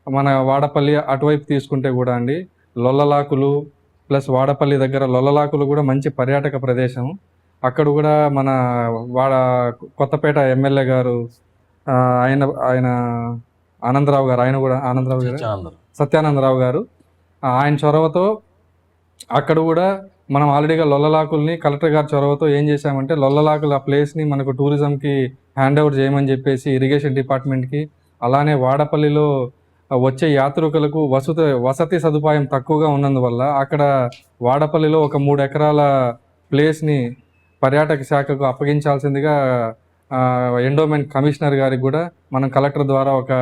మన వాడపల్లి అటువైపు తీసుకుంటే కూడా అండి లొల్లలాకులు ప్లస్ వాడపల్లి దగ్గర లొల్లలాకులు కూడా మంచి పర్యాటక ప్రదేశం. అక్కడ కూడా మన కొత్తపేట ఎమ్మెల్యే గారు ఆయన ఆనందరావు గారు, ఆయన కూడా సత్యానందరావు గారు, ఆయన చొరవతో అక్కడ కూడా మనం ఆల్రెడీగా లొల్లలాకుల్ని కలెక్టర్ గారి చొరవతో ఏం చేశామంటే లొల్లలాకుల ప్లేస్ని మనకు టూరిజంకి హ్యాండ్ ఓవర్ చేయమని చెప్పేసి ఇరిగేషన్ డిపార్ట్మెంట్కి, అలానే వాడపల్లిలో వచ్చే యాత్రికులకు వసతి సదుపాయం తక్కువగా ఉన్నందువల్ల అక్కడ వాడపల్లిలో ఒక 3 ఎకరాల ప్లేస్ని పర్యాటక శాఖకు అప్పగించాల్సిందిగా ఎండోమెంట్ కమిషనర్ గారికి కూడా మనం కలెక్టర్ ద్వారా ఒక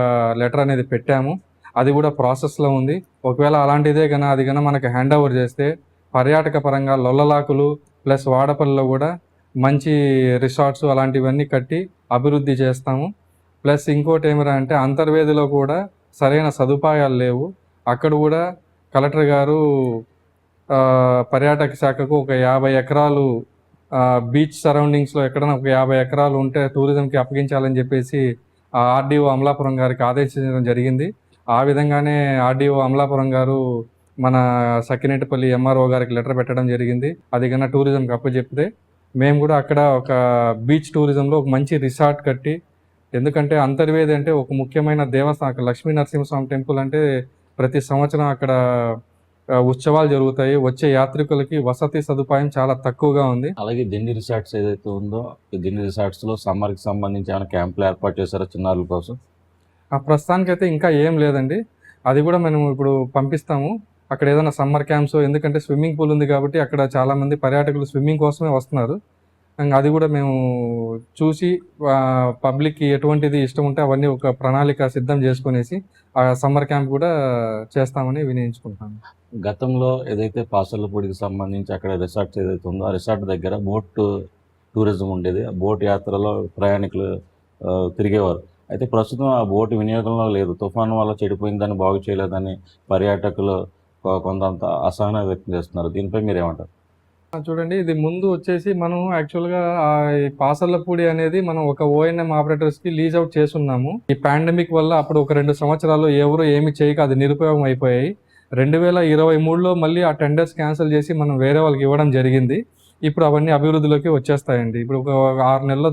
లెటర్ అనేది పెట్టాము. అది కూడా ప్రాసెస్లో ఉంది. ఒకవేళ అలాంటిదే కన్నా అది కన్నా మనకి హ్యాండ్ ఓవర్ చేస్తే పర్యాటక పరంగా లొల్లలాకులు ప్లస్ వాడపల్లిలో కూడా మంచి రిసార్ట్స్ అలాంటివన్నీ కట్టి అభివృద్ధి చేస్తాము. ప్లస్ ఇంకోటి ఏమిరా అంటే అంతర్వేదిలో కూడా సరైన సదుపాయాలు లేవు. అక్కడ కూడా కలెక్టర్ గారు పర్యాటక శాఖకు ఒక 50 ఎకరాలు బీచ్ సరౌండింగ్స్లో ఎక్కడైనా ఒక 50 ఎకరాలు ఉంటే టూరిజంకి అప్పగించాలని చెప్పేసి ఆర్డీఓ అమలాపురం గారికి ఆదేశించడం జరిగింది. ఆ విధంగానే ఆర్డీఓ అమలాపురం గారు మన సకినేటిపల్లి ఎంఆర్ఓ గారికి లెటర్ పెట్టడం జరిగింది. అది కన్నా టూరిజంకి అప్పచెప్తే మేము కూడా అక్కడ ఒక బీచ్ టూరిజంలో ఒక మంచి రిసార్ట్ కట్టి, ఎందుకంటే అంతర్వేది అంటే ఒక ముఖ్యమైన దేవస్థానం, లక్ష్మీ నరసింహస్వామి టెంపుల్ అంటే ప్రతి సంవత్సరం అక్కడ ఉత్సవాలు జరుగుతాయి. వచ్చే యాత్రికులకి వసతి సదుపాయం చాలా తక్కువగా ఉంది. అలాగే దిండి రిసార్ట్స్ ఏదైతే ఉందో ఈ దిండి రిసార్ట్స్లో సమ్మర్కి సంబంధించి ఏమైనా క్యాంపులు ఏర్పాటు చేశారో చిన్నారుల కోసం? ప్రస్తుతానికైతే ఇంకా ఏం లేదండి. అది కూడా మేము ఇప్పుడు పంపిస్తాము. అక్కడ ఏదైనా సమ్మర్ క్యాంప్స్, ఎందుకంటే స్విమ్మింగ్ పూల్ ఉంది కాబట్టి అక్కడ చాలామంది పర్యాటకులు స్విమ్మింగ్ కోసమే వస్తున్నారు. అది కూడా మేము చూసి పబ్లిక్కి ఎటువంటిది ఇష్టం ఉంటే అవన్నీ ఒక ప్రణాళిక సిద్ధం చేసుకునేసి ఆ సమ్మర్ క్యాంప్ కూడా చేస్తామని వినియోగించుకుంటాము. గతంలో ఏదైతే పాసర్లపూడికి సంబంధించి అక్కడ రిసార్ట్స్ ఏదైతే ఉందో ఆ రిసార్ట్ దగ్గర బోట్ టూరిజం ఉండేది. ఆ బోట్ యాత్రలో ప్రయాణికులు తిరిగేవారు. అయితే ప్రస్తుతం ఆ బోటు వినియోగంలో లేదు. తుఫాను వల్ల చెడిపోయిందని, బాగు చేయలేదని పర్యాటకులు కొంత అసహనం వ్యక్తం చేస్తున్నారు. దీనిపై మీరేమంటారు? చూడండి, ఇది ముందు వచ్చేసి మనం యాక్చువల్గా పాసర్లపూడి అనేది మనం ఒక ఓఎన్ఎం ఆపరేటర్స్కి లీజ్ అవుట్ చేస్తున్నాము. ఈ పాండమిక్ వల్ల అప్పుడు ఒక 2 సంవత్సరాలు ఎవరు ఏమి చేయక అది నిరుపయోగం అయిపోయాయి. 2023లో మళ్ళీ ఆ టెండర్స్ క్యాన్సిల్ చేసి మనం వేరే వాళ్ళకి ఇవ్వడం జరిగింది. ఇప్పుడు అవన్నీ అభివృద్ధిలోకి వచ్చేస్తాయండి. ఇప్పుడు ఒక 6 నెలల్లో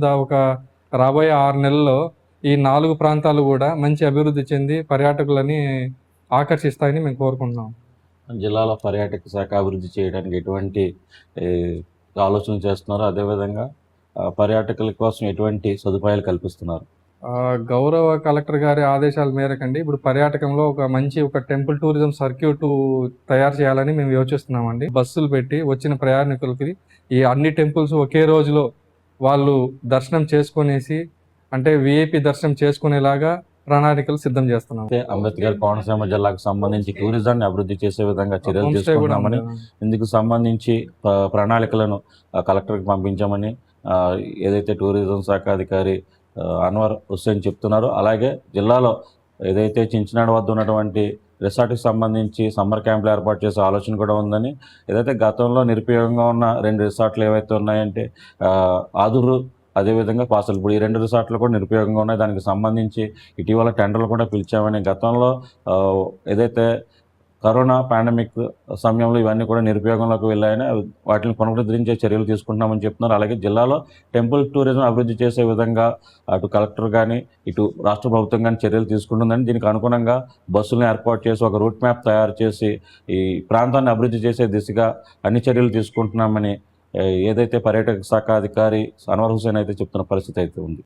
రాబోయే 6 నెలల్లో ఈ 4 ప్రాంతాలు కూడా మంచి అభివృద్ధి చెంది పర్యాటకులని ఆకర్షిస్తాయని మేము కోరుకుంటున్నాం. జిల్లాలో పర్యాటక శాఖ అభివృద్ధి చేయడానికి ఎటువంటి ఆలోచనలు చేస్తున్నారు? అదేవిధంగా పర్యాటకుల కోసం ఎటువంటి సదుపాయాలు కల్పిస్తున్నారు? గౌరవ కలెక్టర్ గారి ఆదేశాల మేరకండి ఇప్పుడు పర్యాటకంలో ఒక టెంపుల్ టూరిజం సర్క్యూట్ తయారు చేయాలని మేము యోచిస్తున్నామండి. బస్సులు పెట్టి వచ్చిన ప్రయాణికులకి ఈ అన్ని టెంపుల్స్ ఒకే రోజులో వాళ్ళు దర్శనం చేసుకునేసి, అంటే విఐపి దర్శనం చేసుకునేలాగా ప్రణాళికలు సిద్ధం చేస్తున్నాం. అంబేద్కర్ కోనసీమ జిల్లాకు సంబంధించి టూరిజాన్ని అభివృద్ధి చేసే విధంగా చర్యలు తీసుకున్నామని, ఇందుకు సంబంధించి ప్రణాళికలను కలెక్టర్కి పంపించామని ఏదైతే టూరిజం శాఖ అధికారి అన్వర్ హుస్సేన్ చెప్తున్నారో, అలాగే జిల్లాలో ఏదైతే చించినాడు వద్ద ఉన్నటువంటి రిసార్ట్కి సంబంధించి సమ్మర్ క్యాంపులు ఏర్పాటు చేసే ఆలోచన కూడా ఉందని, ఏదైతే గతంలో నిరుపయోగంగా ఉన్న 2 రిసార్ట్లు ఏవైతే ఉన్నాయంటే ఆదురు అదేవిధంగా పాసర్లపూడి, ఈ 2 రిసార్ట్లు కూడా నిరుపయోగంగా ఉన్నాయి. దానికి సంబంధించి ఇటీవల టెండర్లు కూడా పిలిచామని, గతంలో ఏదైతే కరోనా పాండమిక్ సమయంలో ఇవన్నీ కూడా నిరుపయోగంలోకి వెళ్ళాయని వాటిని పునరుద్ధరించే చర్యలు తీసుకుంటున్నామని చెప్తున్నారు. అలాగే జిల్లాలో టెంపుల్ టూరిజం అభివృద్ధి చేసే విధంగా అటు కలెక్టర్ కానీ ఇటు రాష్ట్ర ప్రభుత్వం కానీ చర్యలు తీసుకుంటుందని, దీనికి అనుగుణంగా బస్సులను ఏర్పాటు చేసి ఒక రూట్ మ్యాప్ తయారు చేసి ఈ ప్రాంతాన్ని అభివృద్ధి చేసే దిశగా అన్ని చర్యలు తీసుకుంటున్నామని ఏదైతే పర్యాటక శాఖ అధికారి అన్వర్ హుస్సేన్ అయితే చెప్తున్న పరిస్థితి అయితే ఉంది.